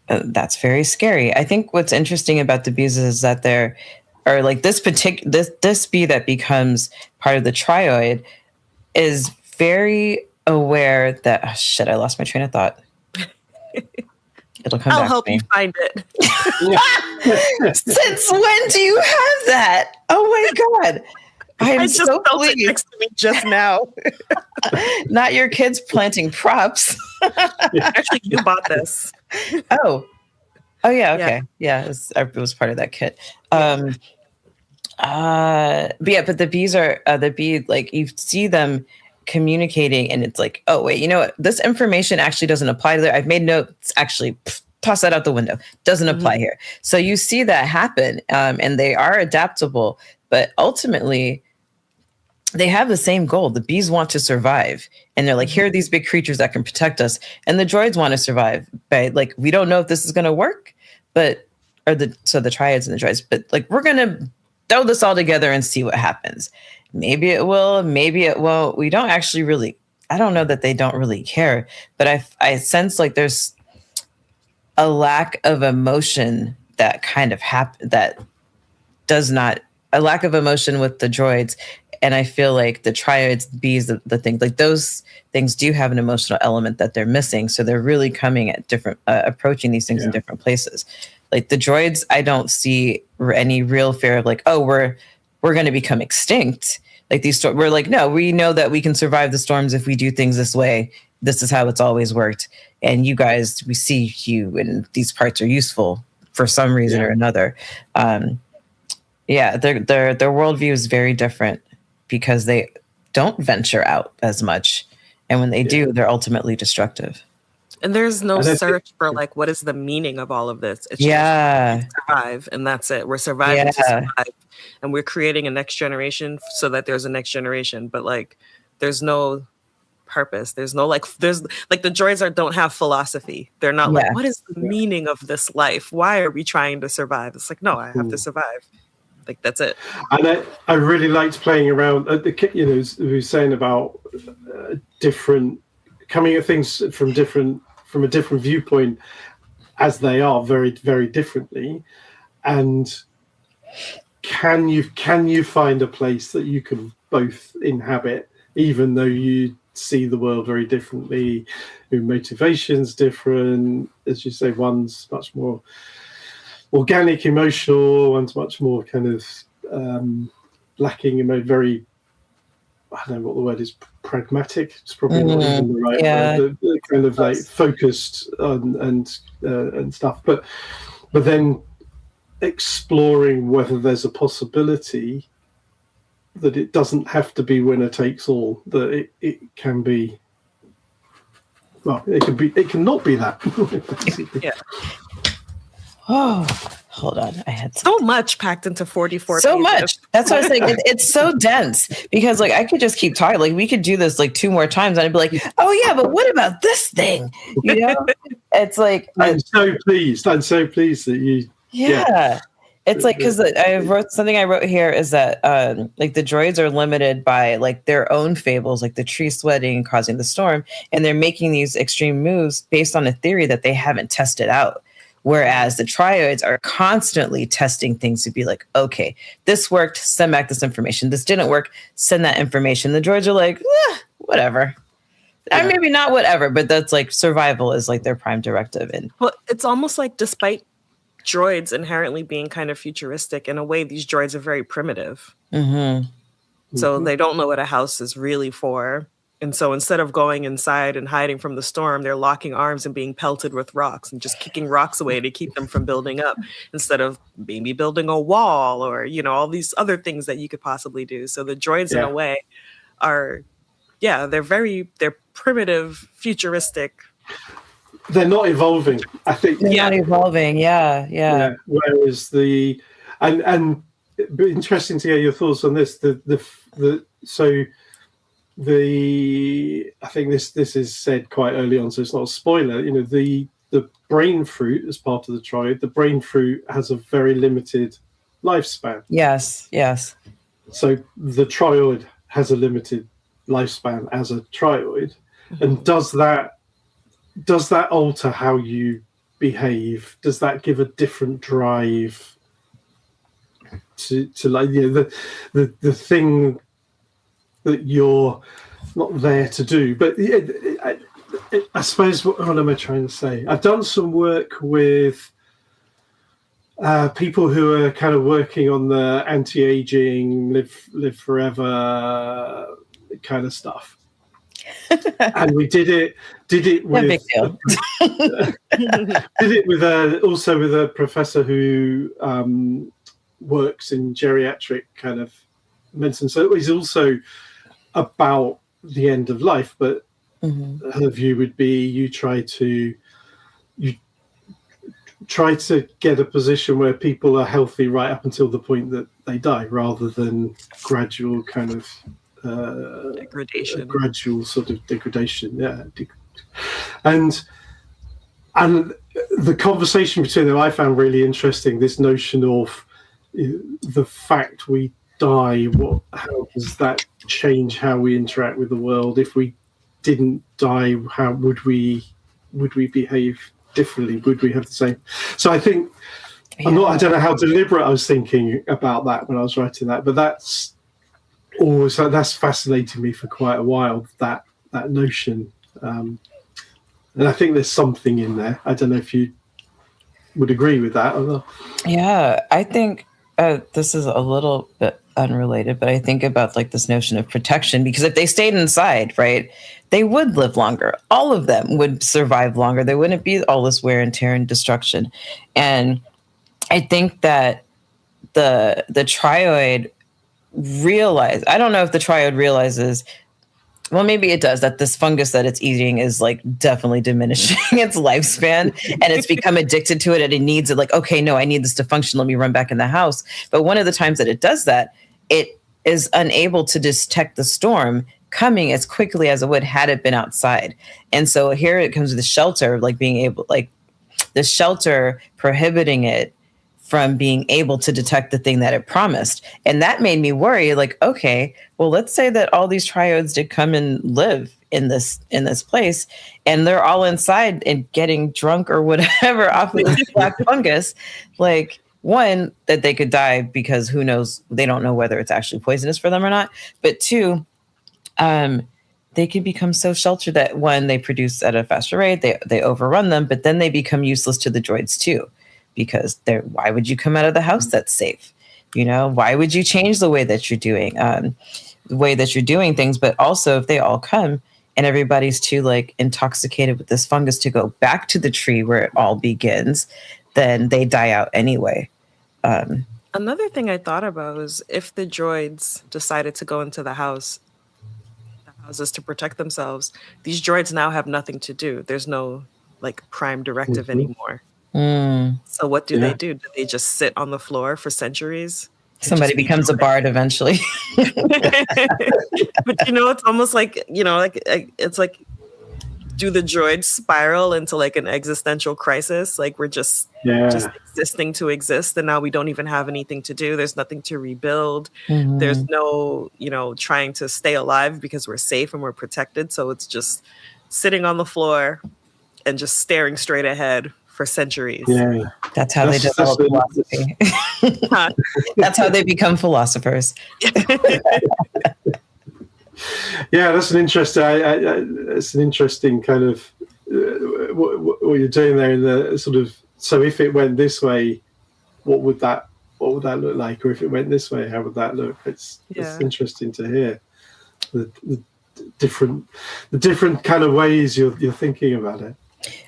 That's very scary. I think what's interesting about the bees is that they're, or like this bee that becomes part of the trioid is very aware that I lost my train of thought. It'll come back. I'll help you find it. Since when do you have that? Oh my God. I just so pleased. It next to me just now. Not your kids planting props. Actually, you bought this. Oh yeah. Okay. Yeah, it was part of that kit. But the bees are like you see them communicating, and it's like, oh wait, you know what? This information actually doesn't apply to there. I've made notes. Actually, toss that out the window. Doesn't apply here. So you see that happen, and they are adaptable, but ultimately they have the same goal. The bees want to survive, and they're like, here are these big creatures that can protect us, and the droids want to survive. But like, we don't know if this is going to work, but the triads and the droids, but like, we're going to throw this all together and see what happens. Maybe it will, maybe it won't. We don't actually really, I don't know that they don't really care, but I sense like there's a lack of emotion that kind of that does not, a lack of emotion with the droids. And I feel like the triads, bees, the things like those things do have an emotional element that they're missing. So they're really coming at different, approaching these things in different places. Like the droids, I don't see any real fear of like, oh, we're going to become extinct. Like we're like, no, we know that we can survive the storms if we do things this way. This is how it's always worked. And you guys, we see you, and these parts are useful for some reason or another. Their worldview is very different because they don't venture out as much. And when they do, they're ultimately destructive. And there's no search for like, what is the meaning of all of this? It's just survive, and that's it. We're surviving to survive, and we're creating a next generation so that there's a next generation. But like, there's no purpose. There's no there's like the droids don't have philosophy. They're not like, what is the meaning of this life? Why are we trying to survive? It's like, no, I have to survive. Like, that's it. And I really liked playing around. We were saying about different, coming at things from a different viewpoint, as they are very, very differently. And can you find a place that you can both inhabit, even though you see the world very differently? Your motivation's different, as you say. One's much more organic, emotional. One's much more kind of lacking in very, I don't know what the word is, pragmatic. It's probably not even the right word. The kind of like focused and stuff. But then exploring whether there's a possibility that it doesn't have to be winner takes all. That it can be. Well, it can not be that. Oh, hold on. I had so much packed into 44 so pages. Much. That's what I was saying. It's so dense because like I could just keep talking. Like we could do this like 2 more times and I'd be like, oh yeah, but what about this thing? You know? It's like I'm so pleased that you It's like, because I wrote here is that like the droids are limited by like their own fables, like the tree sweating and causing the storm, and they're making these extreme moves based on a theory that they haven't tested out. Whereas the triads are constantly testing things to be like, okay, this worked, send back this information. This didn't work, send that information. The droids are like, whatever. Yeah. Maybe not whatever, but that's like survival is like their prime directive. And well, it's almost like despite droids inherently being kind of futuristic, in a way, these droids are very primitive. So they don't know what a house is really for. And so instead of going inside and hiding from the storm, they're locking arms and being pelted with rocks and just kicking rocks away to keep them from building up, instead of maybe building a wall or, all these other things that you could possibly do. So the droids in a way are, they're primitive, futuristic. They're not evolving, I think. They're not evolving, yeah. Whereas and it'd be interesting to hear your thoughts on this. I think this is said quite early on, so it's not a spoiler. The brain fruit as part of the triad, the brain fruit has a very limited lifespan. Yes. So the triad has a limited lifespan as a triad, and does that alter how you behave? Does that give a different drive to like the thing that you're not there to do? But I suppose what am I trying to say? I've done some work with people who are kind of working on the anti-aging, live forever kind of stuff. And we did it with big deal. did it with also with a professor who works in geriatric kind of medicine. So it's also about the end of life, but her view would be you try to get a position where people are healthy right up until the point that they die, rather than gradual kind of degradation, gradual sort of degradation. Yeah, and the conversation between them I found really interesting. This notion of the fact we die, how does that change how we interact with the world? If we didn't die, how would we behave differently? Would we have the same? So I think I don't know how deliberate I was thinking about that when I was writing that, but that's fascinated me for quite a while, that notion, and I think there's something in there. I don't know if you would agree with that or not. Yeah, I think this is a little bit unrelated, but I think about like this notion of protection, because if they stayed inside, right, they would live longer. All of them would survive longer. There wouldn't be all this wear and tear and destruction. And I think that the trioid I don't know if the trioid realizes, well, maybe it does, that this fungus that it's eating is like definitely diminishing its lifespan, and it's become addicted to it, and it needs it. Like, okay, no, I need this to function. Let me run back in the house. But one of the times that it does that, it is unable to detect the storm coming as quickly as it would had it been outside. And so here it comes with the shelter, like being able, like the shelter prohibiting it from being able to detect the thing that it promised. And that made me worry, like, okay, well, let's say that all these triodes did come and live in this place, and they're all inside and getting drunk or whatever off of this black fungus. Like, one, that they could die because who knows, they don't know whether it's actually poisonous for them or not. But two, they could become so sheltered that, one, they produce at a faster rate, they overrun them, but then they become useless to the droids too. Because why would you come out of the house that's safe? You know, why would you change the way that you're doing things? But also, if they all come and everybody's too like intoxicated with this fungus to go back to the tree where it all begins, then they die out anyway. Another thing I thought about was if the droids decided to go into the houses to protect themselves, these droids now have nothing to do. There's no like prime directive anymore. So what do they do? Do they just sit on the floor for centuries? Somebody becomes a bard eventually. But it's almost like, it's like, do the droids spiral into like an existential crisis? Like we're just existing to exist, and now we don't even have anything to do. There's nothing to rebuild. There's no, trying to stay alive because we're safe and we're protected. So it's just sitting on the floor and just staring straight ahead for centuries. Yeah, that's how they develop philosophy. That's how they become philosophers. Yeah, that's an interesting kind of what you're doing there in the sort of. So if it went this way, what would that look like? Or if it went this way, how would that look? It's interesting to hear the different kind of ways you're thinking about it.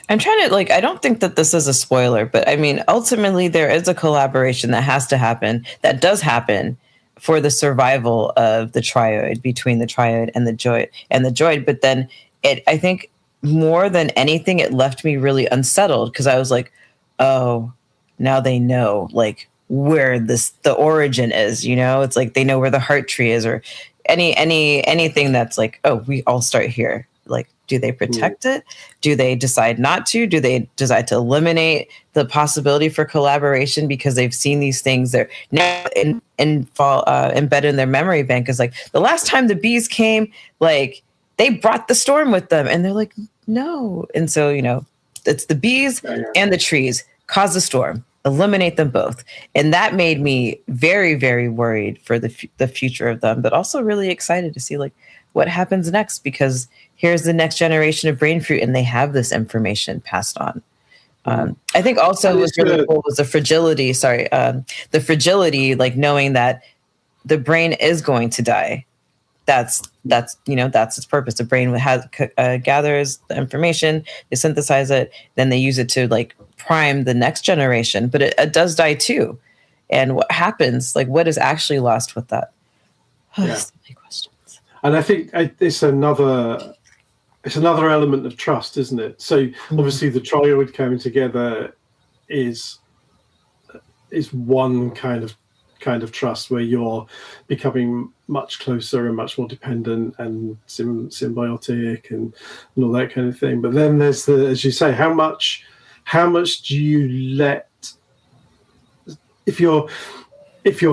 I'm trying to I don't think that this is a spoiler, but I mean, ultimately there is a collaboration that has to happen, that does happen for the survival of the trioid, between the trioid and the droid. But then I think more than anything, it left me really unsettled, because I was like, oh, now they know like where the origin is, it's like they know where the heart tree is, or anything that's like, oh, we all start here. Like, do they protect it? Do they decide not to? Do they decide to eliminate the possibility for collaboration because they've seen these things? They're now embedded in their memory bank. Is like, the last time the bees came, like they brought the storm with them, and they're like, no. And so, it's the bees and the trees cause the storm. Eliminate them both. And that made me very, very worried for the future of them, but also really excited to see like what happens next, because here's the next generation of brain fruit, and they have this information passed on. I think also what's really cool was the fragility. The fragility, like knowing that the brain is going to die. That's its purpose. The brain gathers the information, they synthesize it, then they use it to like prime the next generation. But it does die too, and what happens, like what is actually lost with that? Yeah. So many questions. And I think it's another element of trust, isn't it? So obviously the trioid coming together is one kind of trust where you're becoming much closer and much more dependent and symbiotic and all that kind of thing. But then there's as you say, how much do you let, if you're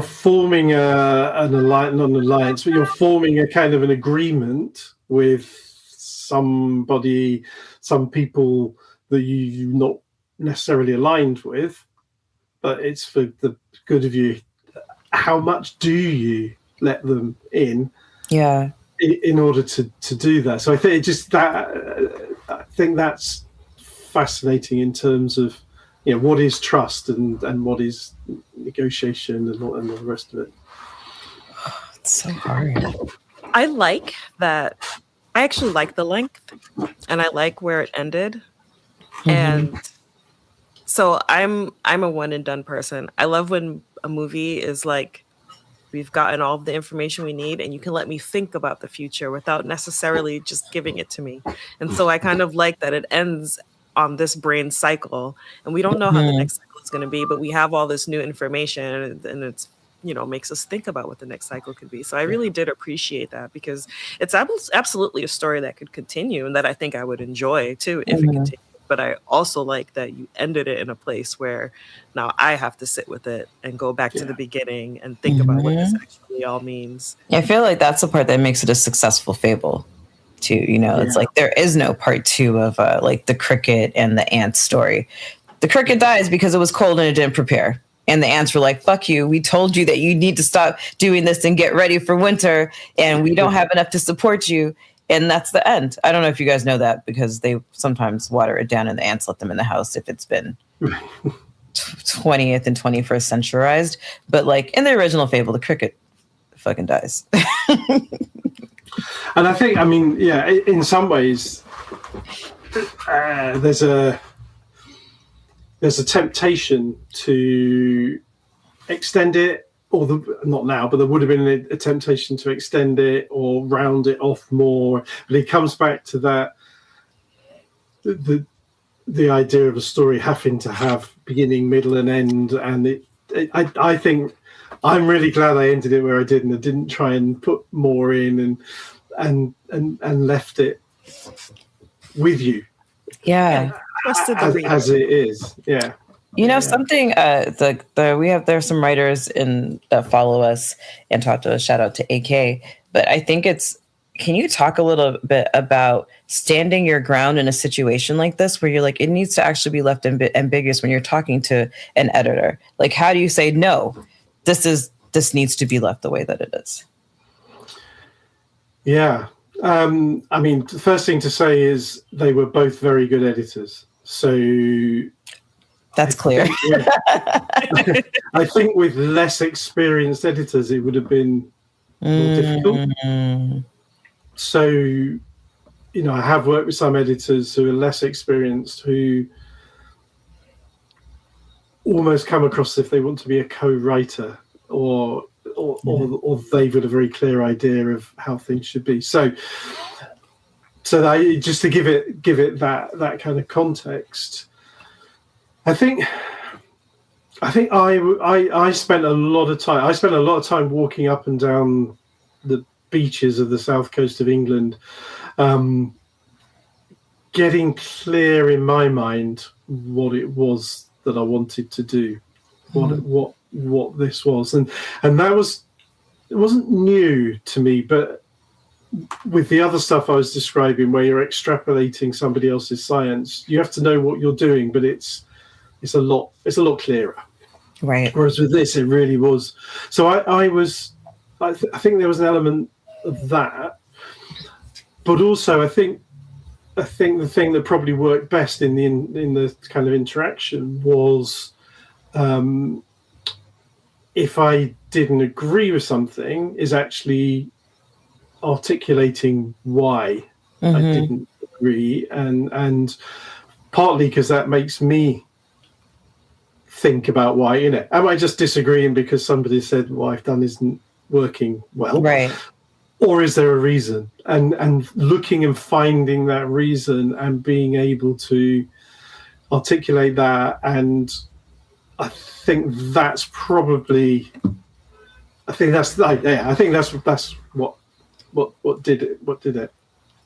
forming an alliance, not an alliance, but you're forming a kind of an agreement with somebody, some people that you're not necessarily aligned with, but it's for the good of you. How much do you let them in? Yeah. In order to do that. So I think I think that's fascinating in terms of, you know, what is trust and what is negotiation and all the rest of it. It's so hard. I like that. I actually like the length, and I like where it ended. And so I'm a one and done person. I love when a movie is like, we've gotten all of the information we need, and you can let me think about the future without necessarily just giving it to me. And so I kind of like that it ends on this brain cycle, and we don't know how the next cycle is going to be, but we have all this new information, and it's, you know, makes us think about what the next cycle could be. So I really did appreciate that, because it's absolutely a story that could continue and that I think I would enjoy too if it continued. But I also like that you ended it in a place where now I have to sit with it and go back to the beginning and think about what this actually all means. I feel like that's the part that makes it a successful fable too. You know, it's like there is no part 2 of like the cricket and the ant story. The cricket dies because it was cold and it didn't prepare. And the ants were like, fuck you. We told you that you need to stop doing this and get ready for winter. And we don't have enough to support you. And that's the end. I don't know if you guys know that, because they sometimes water it down and the ants let them in the house if it's been 20th and 21st centurized. But like in the original fable, the cricket fucking dies. And I think, I mean, yeah, in some ways, there's a temptation to extend it, or not now, but there would have been a temptation to extend it or round it off more. But it comes back to that, the idea of a story having to have beginning, middle, and end. And I think I'm really glad I ended it where I did, and I didn't try and put more in and left it with you. Yeah. As it is. Yeah. You know, something there's some writers that follow us and talk to us, shout out to AK, but I think can you talk a little bit about standing your ground in a situation like this, where you're like, it needs to actually be left ambiguous when you're talking to an editor? Like, how do you say, no, this needs to be left the way that it is? Yeah. I mean, the first thing to say is they were both very good editors. So that's clear. I think with less experienced editors, it would have been more difficult. So, you know, I have worked with some editors who are less experienced, who almost come across as if they want to be a co-writer, or they've got a very clear idea of how things should be. So just to give it that kind of context, I think I spent a lot of time. I spent a lot of time walking up and down the beaches of the south coast of England, getting clear in my mind what it was that I wanted to do, what this was, and that was, it wasn't new to me, but with the other stuff I was describing, where you're extrapolating somebody else's science, you have to know what you're doing, but it's a lot clearer. Right. Whereas with this, it really was. So I think there was an element of that, but also I think the thing that probably worked best in the kind of interaction was, if I didn't agree with something, is actually articulating why I didn't agree, and partly because that makes me think about why, am I just disagreeing because somebody said what I've done isn't working well? Right. Or is there a reason? And looking and finding that reason and being able to articulate that. And I think that's probably, I think that's what did it.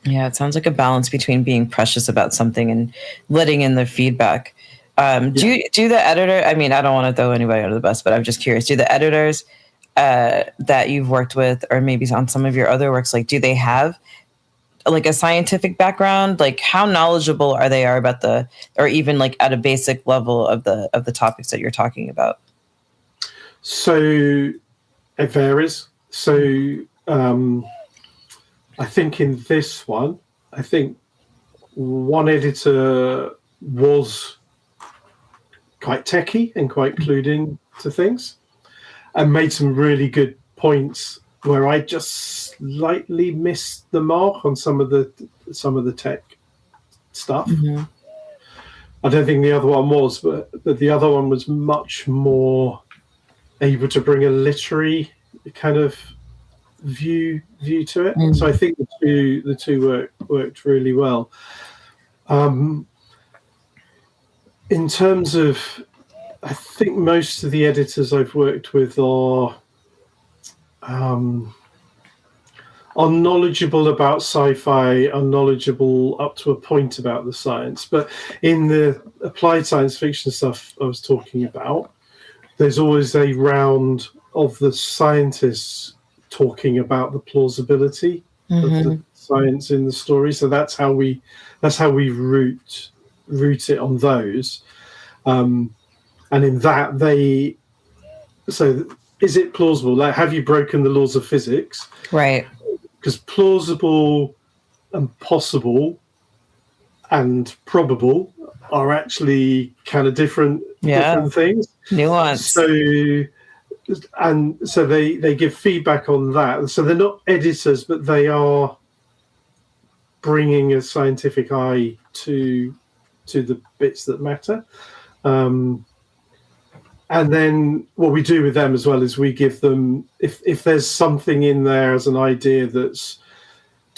Yeah, it sounds like a balance between being precious about something and letting in the feedback. Do the editor, I mean, I don't want to throw anybody under the bus, but I'm just curious, do the editors that you've worked with, or maybe on some of your other works, like, do they have like a scientific background? Like, how knowledgeable are they about or even like at a basic level of the topics that you're talking about? So it varies. So I think in this one, one editor was quite techie and quite clued in to things and made some really good points where I just slightly missed the mark on some of the tech stuff. Mm-hmm. I don't think the other one was, but the other one was much more able to bring a literary kind of view to it. So I think the two worked really well. In terms of, I think most of the editors I've worked with are knowledgeable about sci-fi, are knowledgeable up to a point about the science. But in the applied science fiction stuff I was talking about, there's always a round of the scientists talking about the plausibility of the science in the story. So that's how we root it on those. And in that so is it plausible? Like, have you broken the laws of physics? Right. Because plausible and possible and probable are actually kind of different things. Nuance. So they give feedback on that. So they're not editors, but they are bringing a scientific eye to the bits that matter. And then what we do with them as well is we give them, if there's something in there as an idea that's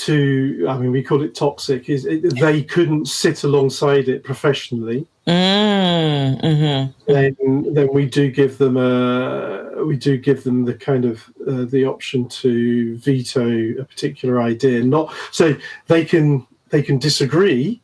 we call it toxic, they couldn't sit alongside it professionally. Then we do give them the kind of the option to veto a particular idea. Not so they can disagree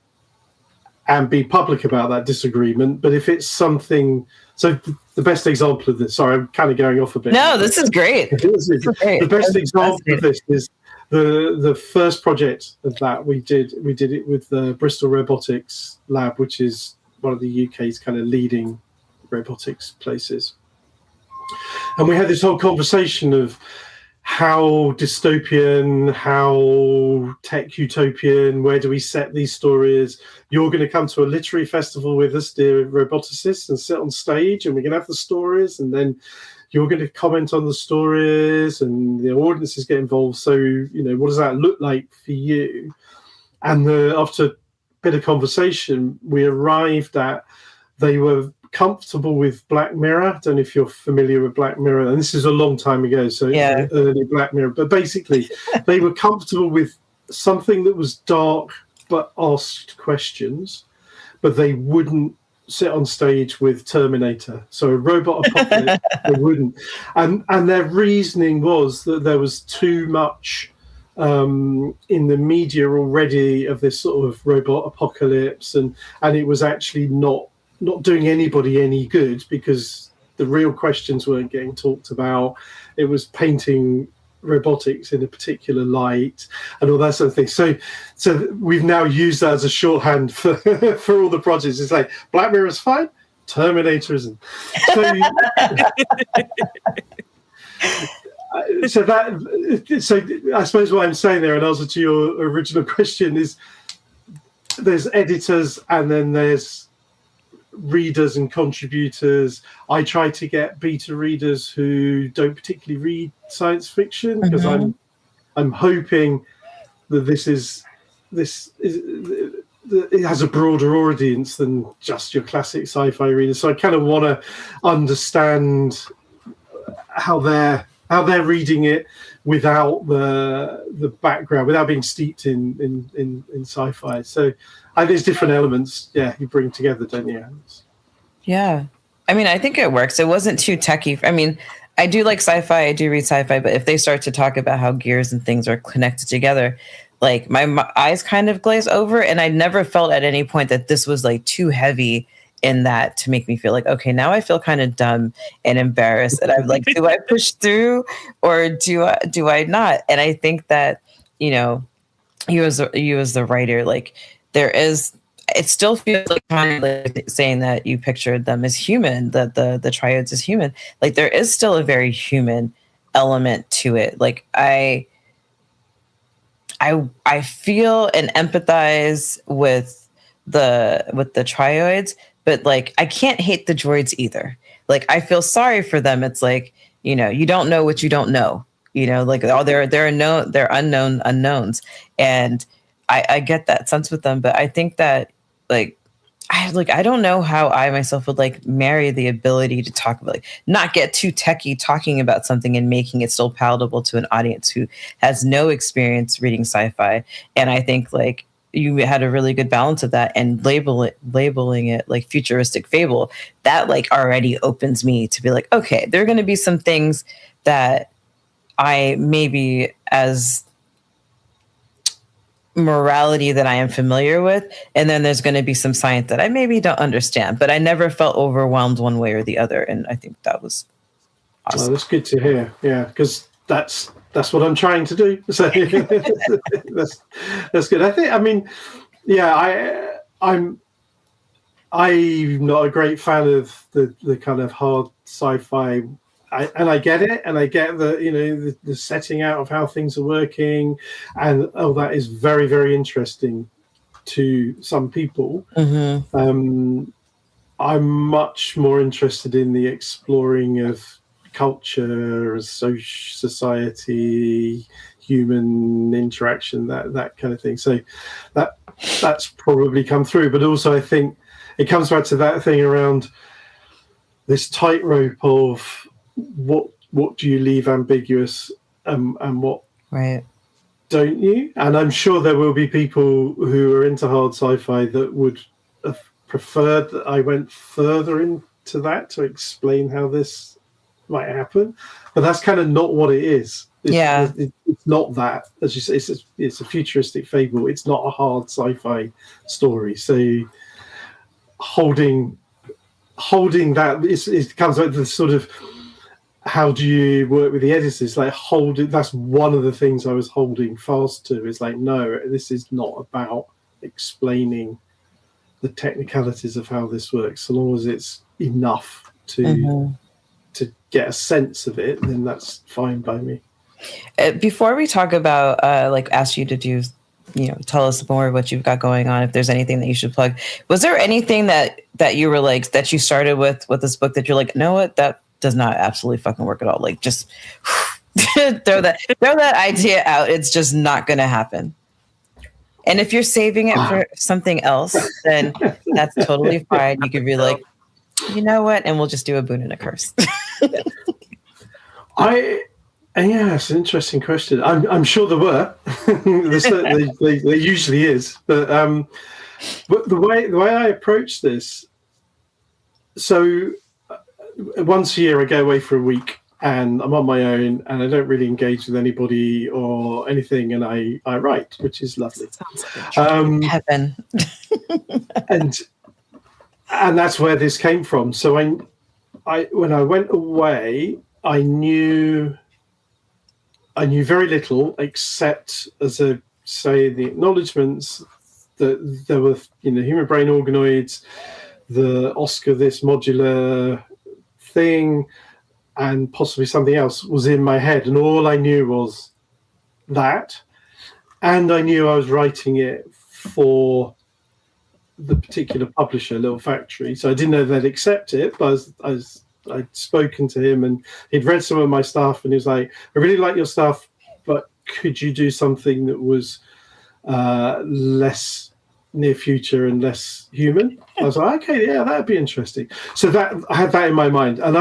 and be public about that disagreement, but if it's something, so the best example of this, sorry, I'm kind of going off a bit. No, this is great. The best example of this is the first project of that we did it with the Bristol Robotics Lab, which is one of the UK's kind of leading robotics places. And we had this whole conversation of how dystopian, how tech utopian, where do we set these stories? You're going to come to a literary festival with us, dear roboticists, and sit on stage, and we're going to have the stories, and then you're going to comment on the stories, and the audiences get involved. So, what does that look like for you? And after a bit of conversation, we arrived at they were comfortable with Black Mirror. I don't know if you're familiar with Black Mirror, and this is a long time ago, so early Black Mirror. But basically, they were comfortable with something that was dark but asked questions, but they wouldn't sit on stage with Terminator. So a robot apocalypse, they wouldn't. And their reasoning was that there was too much in the media already of this sort of robot apocalypse, and it was actually not doing anybody any good because the real questions weren't getting talked about. It was painting robotics in a particular light and all that sort of thing. So we've now used that as a shorthand for all the projects. It's like Black Mirror is fine, Terminator isn't. So I suppose what I'm saying there, in answer to your original question, is there's editors and then there's readers and contributors. I try to get beta readers who don't particularly read science fiction because I'm hoping that this is it has a broader audience than just your classic sci-fi readers. So I kind of want to understand how they're reading it without the background, without being steeped in sci-fi. So there's different elements, you bring together, don't you? Yeah. I mean, I think it works. It wasn't too techy. I mean, I do like sci-fi. I do read sci-fi, but if they start to talk about how gears and things are connected together, like my eyes kind of glaze over, and I never felt at any point that this was like too heavy in that to make me feel like, okay, now I feel kind of dumb and embarrassed. And I'm like, do I push through or do I not? And I think that, you as the writer, like it still feels like kind of like saying that you pictured them as human, that the triads is human. Like there is still a very human element to it. Like I feel and empathize with the trioids, but like I can't hate the droids either. Like I feel sorry for them. It's like, you don't know what you don't know. Like they're unknown unknowns. And I get that sense with them, but I think that I don't know how I myself would like marry the ability to talk about, like, not get too techie talking about something and making it still palatable to an audience who has no experience reading sci-fi. And I think like you had a really good balance of that, and labeling it like futuristic fable, that like already opens me to be like, okay, there are going to be some things that I maybe as morality that I am familiar with, and then there's going to be some science that I maybe don't understand, but I never felt overwhelmed one way or the other, and I think that was awesome. Oh, that's good to hear. Yeah, because that's what I'm trying to do. So that's good. I'm not a great fan of the kind of hard sci-fi. I get it, and I get the setting out of how things are working, and that is very, very interesting to some people. Mm-hmm. I'm much more interested in the exploring of culture, society, human interaction, that kind of thing. So that's probably come through, but also I think it comes back to that thing around this tightrope of what do you leave ambiguous and what don't you? And I'm sure there will be people who are into hard sci-fi that would have preferred that I went further into that to explain how this might happen, but that's kind of not what it is. It's not that. As you say, it's a futuristic fable. It's not a hard sci-fi story. So holding that, it comes back to the sort of, how do you work with the editors? Like that's one of the things I was holding fast to. Is like, no, this is not about explaining the technicalities of how this works. So long as it's enough to get a sense of it, then that's fine by me. Before we talk about ask you to do, tell us more what you've got going on, if there's anything that you should plug, was there anything that you were like, that you started with this book that you're like, you know what, that does not absolutely fucking work at all? Like, just throw that idea out. It's just not going to happen. And if you're saving it for something else, then that's totally fine. You could be like, you know what, and we'll just do a boon and a curse. It's an interesting question. I'm sure there were. there usually is, but the way I approach this, so once a year I go away for a week and I'm on my own and I don't really engage with anybody or anything, and I write, which is lovely. Heaven. and that's where this came from. So I when I went away, I knew very little, except as the acknowledgements that there were human brain organoids, the Oscar this modular thing, and possibly something else was in my head, and all I knew was that, and I knew I was writing it for the particular publisher, Little Factory, so I didn't know they'd accept it, but I'd spoken to him and he'd read some of my stuff and he was like, I really like your stuff, but could you do something that was less near future and less human. I was like, okay, yeah, that'd be interesting. So that I had that in my mind, and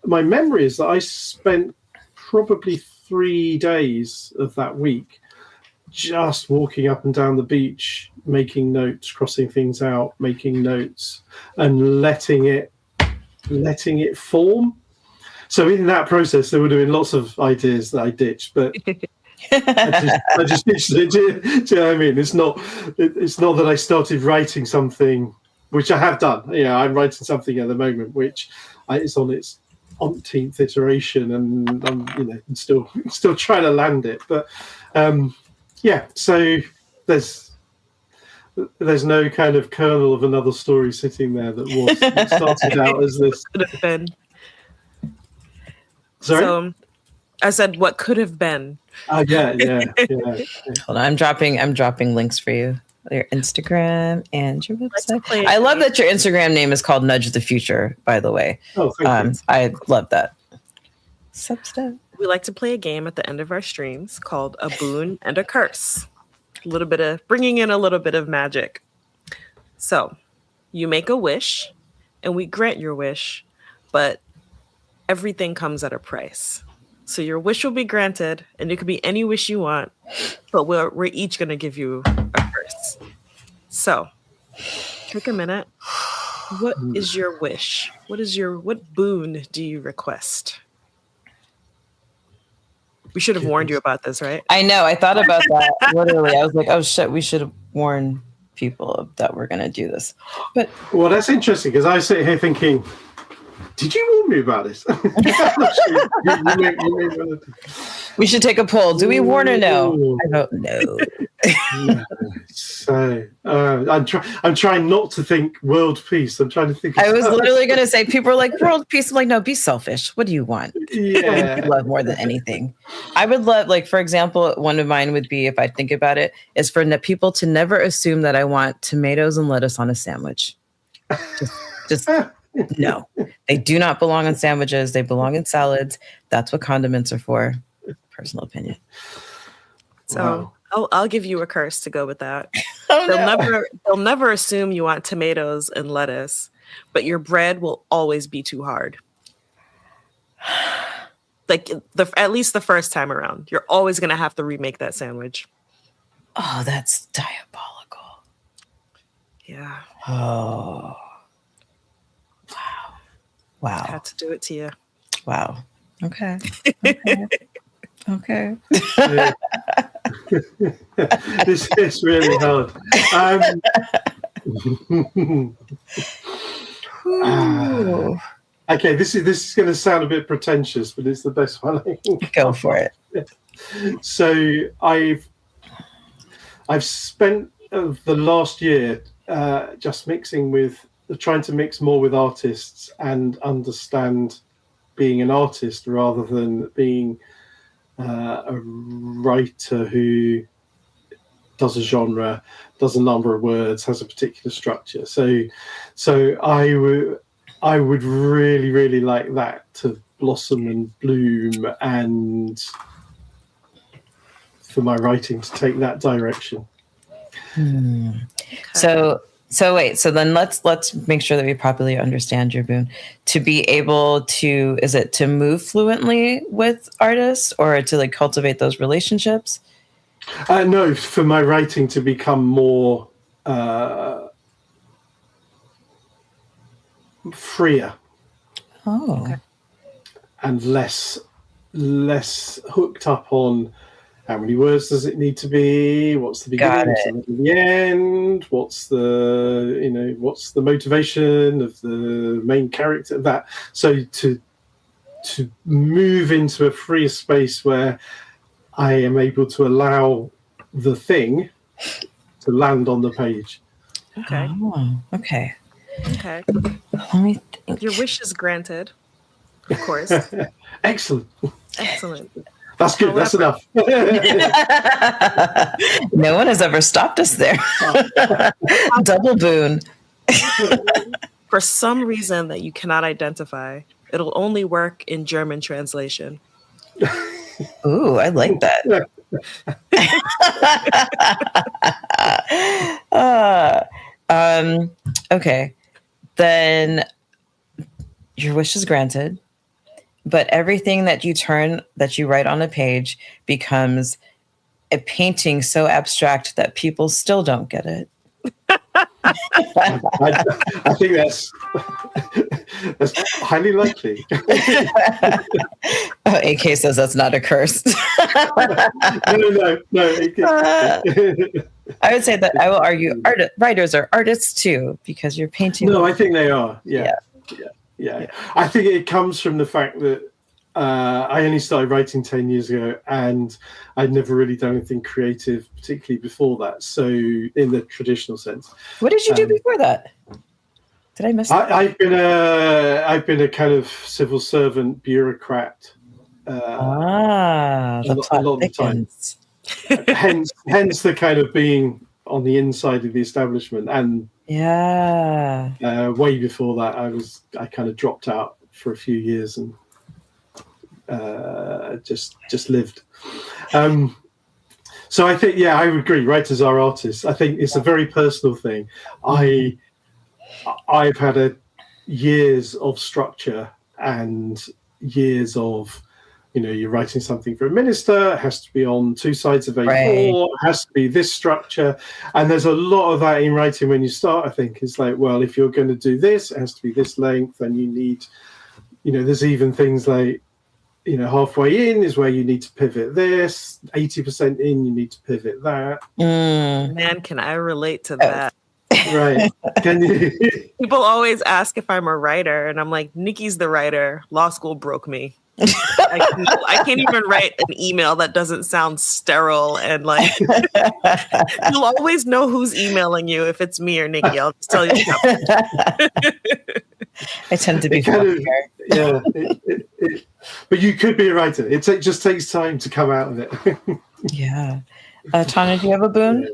my memory is that I spent probably 3 days of that week just walking up and down the beach, making notes, crossing things out, making notes, and letting it form. So in that process, there would have been lots of ideas that I ditched, but I just ditched it. Do you know what I mean? It's not that I started writing something, which I have done. Yeah, I'm writing something at the moment, which is on its umpteenth iteration, and I'm still trying to land it. But so there's no kind of kernel of another story sitting there that started out as this. Could have been. Sorry? So I said, what could have been? Yeah. Hold on, I'm dropping links for you. Your Instagram and your website. I love that your Instagram name is called Nudge the Future, by the way. Oh, thank you. I love that. Substep. We like to play a game at the end of our streams called A Boon and a Curse. Bringing in a little bit of magic. So you make a wish and we grant your wish, but everything comes at a price. So your wish will be granted, and it could be any wish you want, but we're each going to give you a curse. So take a minute. What is your wish? What boon do you request? We should have warned you about this, right? I know. I thought about that literally. I was like, oh shit, we should have warned people that we're going to do this. But well, that's interesting because I sit here thinking, did you warn me about this? We should take a poll. Do we warn or no? I don't know. So I'm trying not to think world peace. I'm trying to think. I was literally going to say, people are like, world peace. I'm like, no, be selfish. What do you want? Yeah. Love more than anything. I would love, like, for example, one of mine would be, if I think about it, is for people to never assume that I want tomatoes and lettuce on a sandwich. Just no, they do not belong on sandwiches. They belong in salads. That's what condiments are for. Personal opinion. So wow. I'll give you a curse to go with that. Oh, they'll never assume you want tomatoes and lettuce, but your bread will always be too hard. Like at least the first time around, you're always going to have to remake that sandwich. Oh, that's diabolical. Yeah. Oh. Wow. I had to do it to you. Wow. Okay. Okay. This is really hard. Okay, this is going to sound a bit pretentious, but it's the best one. Go for it. So I've spent the last year just trying to mix more with artists and understand being an artist rather than being a writer who does a genre, does a number of words, has a particular structure. So I would really, really like that to blossom and bloom, and for my writing to take that direction. Okay. So wait, so then let's make sure that we properly understand your boon. To be able to, is it to move fluently with artists or to like cultivate those relationships? No, for my writing to become more freer. Oh. Okay. And less hooked up on how many words does it need to be? What's the beginning? What's the end? What's the motivation of the main character? That so to move into a freer space where I am able to allow the thing to land on the page. Okay. Oh, okay. Okay. Let me think. Your wish is granted, of course. Excellent. That's good. However, that's enough. No one has ever stopped us there. Double boon. For some reason that you cannot identify, it'll only work in German translation. Ooh, I like that. Okay. Then your wish is granted, but everything that you write on a page becomes a painting so abstract that people still don't get it. I think that's highly likely. AK says that's not a curse. No. I would say that I will argue writers are artists too, because you're painting. No, I think they are. Yeah. I think it comes from the fact that I only started writing 10 years ago, and I'd never really done anything creative, particularly before that. So, in the traditional sense, what did you do before that? Did I miss that? I've been a kind of civil servant, bureaucrat. The a lot of the time. hence the kind of being on the inside of the establishment, and way before that, I kind of dropped out for a few years and just lived. So I think, I would agree. Writers are artists. I think it's a very personal thing. I've had years of structure and years of, you're writing something for a minister, it has to be on 2 sides of A4, it has to be this structure. And there's a lot of that in writing when you start, I think. It's like, well, if you're going to do this, it has to be this length, and you need, there's even things like, halfway in is where you need to pivot this, 80% in, you need to pivot that. Man, can I relate to that? Right. Can you? People always ask if I'm a writer, and I'm like, Nikki's the writer. Law school broke me. I can't even write an email that doesn't sound sterile, and like you'll always know who's emailing you if it's me or Nikki. I'll just tell you. I tend to be but you could be a writer. It just takes time to come out of it. Yeah. Tanya, do you have a boon?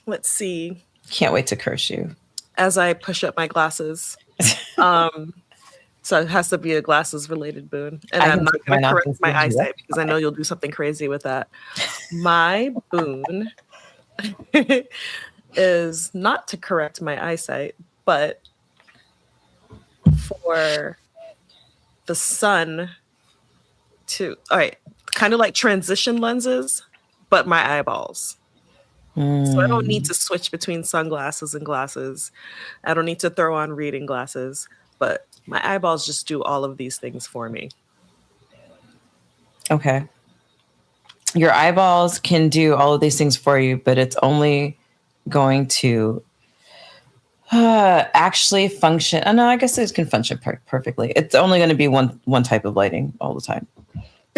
Let's see. Can't wait to curse you. As I push up my glasses. So it has to be a glasses related boon. And I'm not going to correct my eyesight because I know you'll do something crazy with that. My boon is not to correct my eyesight, but for the sun to, all right, kind of like transition lenses, but my eyeballs. So I don't need to switch between sunglasses and glasses. I don't need to throw on reading glasses, but my eyeballs just do all of these things for me. Okay. Your eyeballs can do all of these things for you, but it's only going to actually function. No, I guess it can function perfectly. It's only going to be one type of lighting all the time.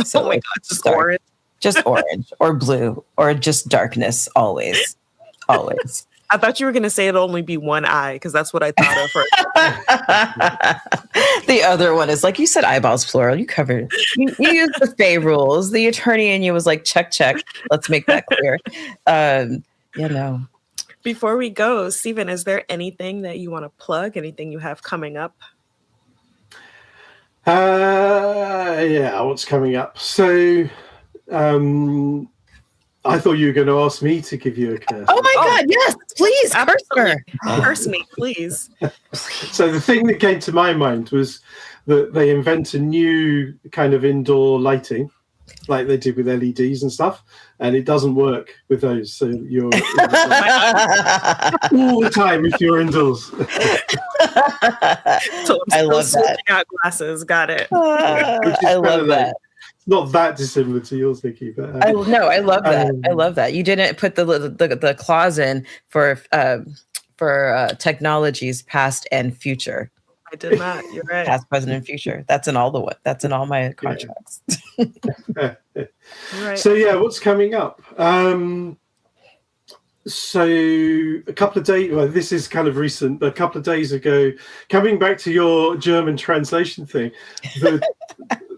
So oh my God, just orange. Just orange or blue or just darkness always. Always. I thought you were going to say it'll only be one eye because that's what I thought of. The other one is like, you said eyeballs plural. You covered it. You used the Fey rules. The attorney in you was like, check. Let's make that clear. Before we go, Stephen, is there anything that you want to plug? Anything you have coming up? What's coming up? So I thought you were going to ask me to give you a curse. Oh my God, yes, please, curse her. Curse me, please. So the thing that came to my mind was that they invent a new kind of indoor lighting, like they did with LEDs and stuff, and it doesn't work with those. So you're all the time if you're indoors. So I love that. Out glasses, got it. I love that. Not that dissimilar to yours, Nikki, but I love that. I love that. You didn't put the clause in for technologies past and future. I did not. You're right. Past, present, and future. That's in all my contracts. Right. So what's coming up? So a couple of days. Well, this is kind of recent, but a couple of days ago, coming back to your German translation thing,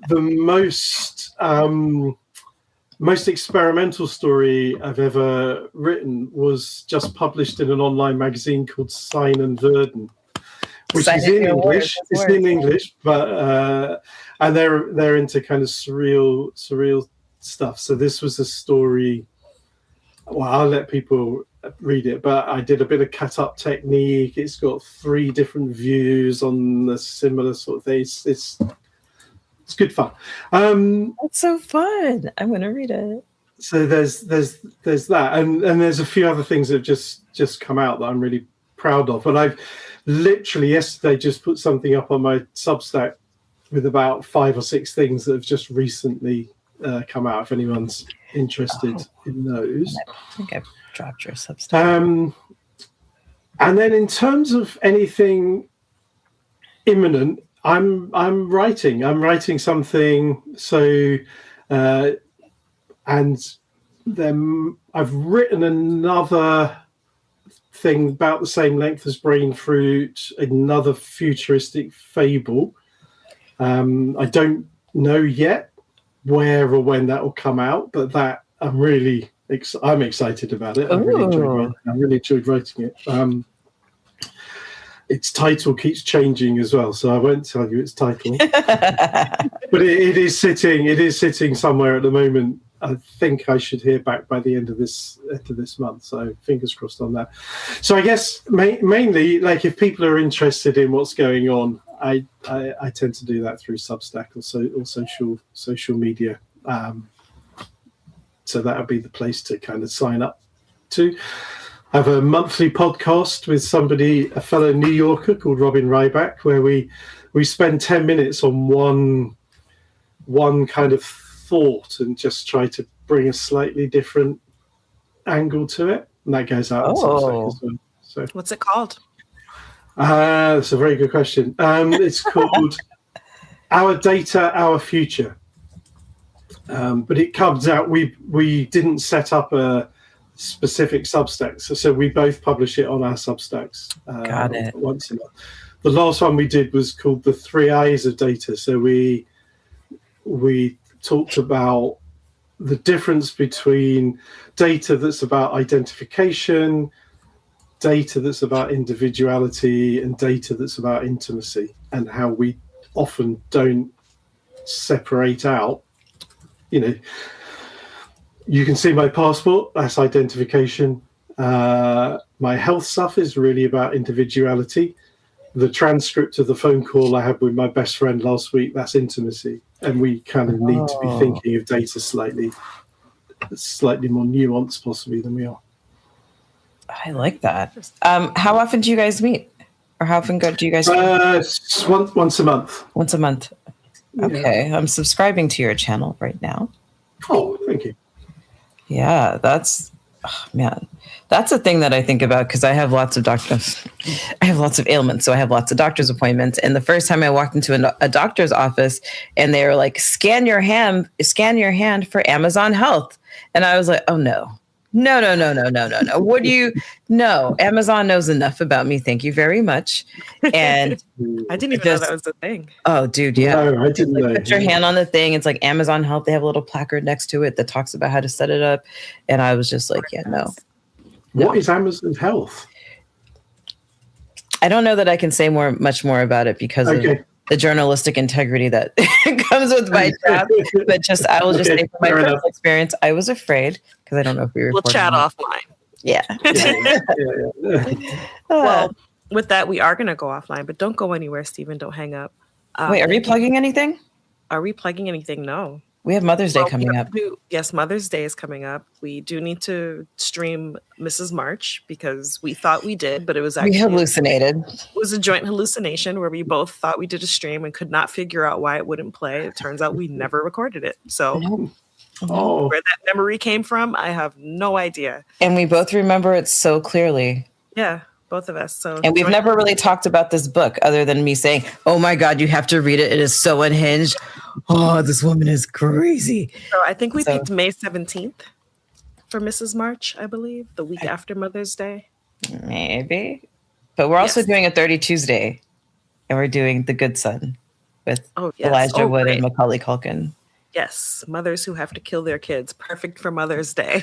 the most experimental story I've ever written was just published in an online magazine called Sign and Verden, which is in English. It's in English, but and they're into kind of surreal stuff. So this was a story. Well, I'll let people read it, but I did a bit of cut up technique. It's got 3 different views on the similar sort of things. It's good fun. That's so fun. I'm going to read it. So there's that, and there's a few other things that have just come out that I'm really proud of. And I've literally yesterday just put something up on my Substack with about 5 or 6 things that have just recently come out. If anyone's interested in those, I think I've dropped your Substack. And then in terms of anything imminent, I'm writing something. So, and then I've written another thing about the same length as Brain Fruit, another futuristic fable. I don't know yet where or when that will come out, but that I'm excited about it. I really enjoyed writing it. Its title keeps changing as well, so I won't tell you its title. But it is sitting somewhere at the moment. I think I should hear back by the end of this month. So fingers crossed on that. So I guess mainly, like, if people are interested in what's going on, I tend to do that through Substack or social media. So that would be the place to kind of sign up to. I have a monthly podcast with a fellow New Yorker called Robin Ryback, where we spend 10 minutes on one kind of thought and just try to bring a slightly different angle to it. And that goes out on Substack as well. So What's it called? That's a very good question. It's called Our Data, Our Future. But it comes out, we didn't set up a specific Substack, so we both publish it on our Substacks. Got it. Once a month. The last one we did was called The 3 Eyes of Data. So we talked about the difference between data that's about identification, data that's about individuality, and data that's about intimacy, and how we often don't separate out. You can see my passport, that's identification. My health stuff is really about individuality. The transcript of the phone call I had with my best friend last week, that's intimacy. And we kind of need to be thinking of data slightly more nuanced possibly than we are. I like that. How often do you guys meet? Or how often do you guys meet? Once a month. Once a month. Okay. Yeah. I'm subscribing to your channel right now. Oh, thank you. Yeah, that's a thing that I think about, because I have lots of ailments, so I have lots of doctor's appointments. And the first time I walked into a doctor's office, and they were like, scan your hand for Amazon Health, and I was like, oh no. What do you? No, Amazon knows enough about me. Thank you very much. And I didn't even know that was a thing. Oh, dude, yeah. No, I didn't know. Put your hand on the thing. It's like Amazon Health. They have a little placard next to it that talks about how to set it up. And I was just like, yeah, no. What is Amazon Health? I don't know that I can say much more about it because of the journalistic integrity that comes with my job. But I will just say from my personal experience, I was afraid because I don't know if we were. We'll chat offline. Yeah. Well, with that, we are going to go offline, but don't go anywhere, Stephen. Don't hang up. Wait, are we plugging anything? Are we plugging anything? No. We have Mother's Day coming up. Yes, Mother's Day is coming up. We do need to stream Mrs. March because we thought we did, but it was actually... We hallucinated. It was a joint hallucination where we both thought we did a stream and could not figure out why it wouldn't play. It turns out we never recorded it. So where that memory came from, I have no idea. And we both remember it so clearly. Yeah. Both of us. So, and we've never really talked about this book other than me saying, oh my God, you have to read it. It is so unhinged. Oh, this woman is crazy. So I think we picked May 17th for Mrs. March, I believe, the week after Mother's Day. Maybe. But we're also doing a 30 Tuesday, and we're doing The Good Son with Elijah Wood and Macaulay Culkin. Yes. Mothers who have to kill their kids. Perfect for Mother's Day.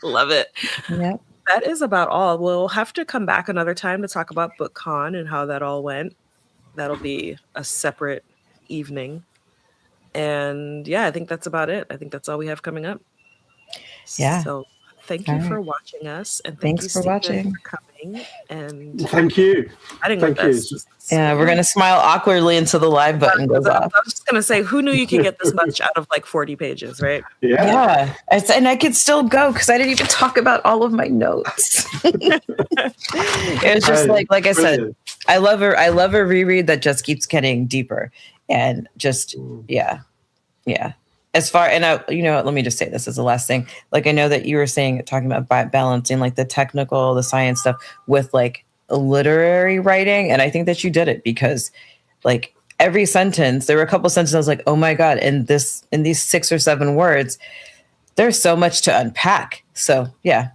Love it. Yeah. That is about all. We'll have to come back another time to talk about BookCon and how that all went. That'll be a separate evening. And yeah, I think that's about it. I think that's all we have coming up. Yeah. So thank you for watching us, and Thanks you, for Stephen, watching. for coming. And thank you. Thank you. Yeah, we're gonna smile awkwardly until the live button goes off. I was just gonna say, who knew you could get this much out of like 40 pages, right? Yeah. And I could still go because I didn't even talk about all of my notes. It was just like I said, I love a reread that just keeps getting deeper and just yeah. As far let me just say this as the last thing. Like I know that you were talking about balancing like the technical, the science stuff with like literary writing, and I think that you did it because like every sentence, there were a couple sentences I was like, oh my god, in these 6 or 7 words, there's so much to unpack. So yeah,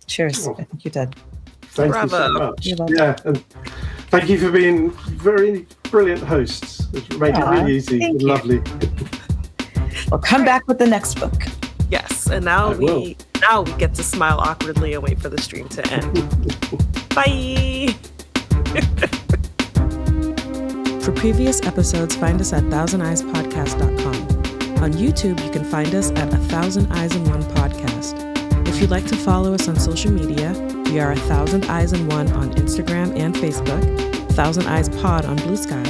cheers. I think you did. Thank you so much. Yeah, and thank you for being very brilliant hosts. It's made it really easy and lovely. Well, come back with the next book. Yes, and now we get to smile awkwardly and wait for the stream to end. Bye. For previous episodes, find us at thousandeyespodcast.com. On YouTube, you can find us at 1,000 Eyes in One Podcast. If you'd like to follow us on social media, we are 1,000 Eyes in One on Instagram and Facebook, 1,000 Eyes Pod on Blue Sky,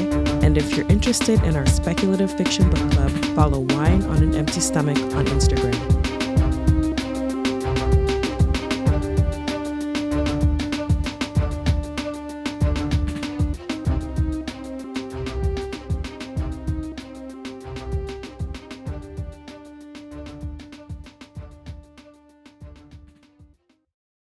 and if you're interested in our Speculative Fiction Book Club, follow Wine on an Empty Stomach on Instagram.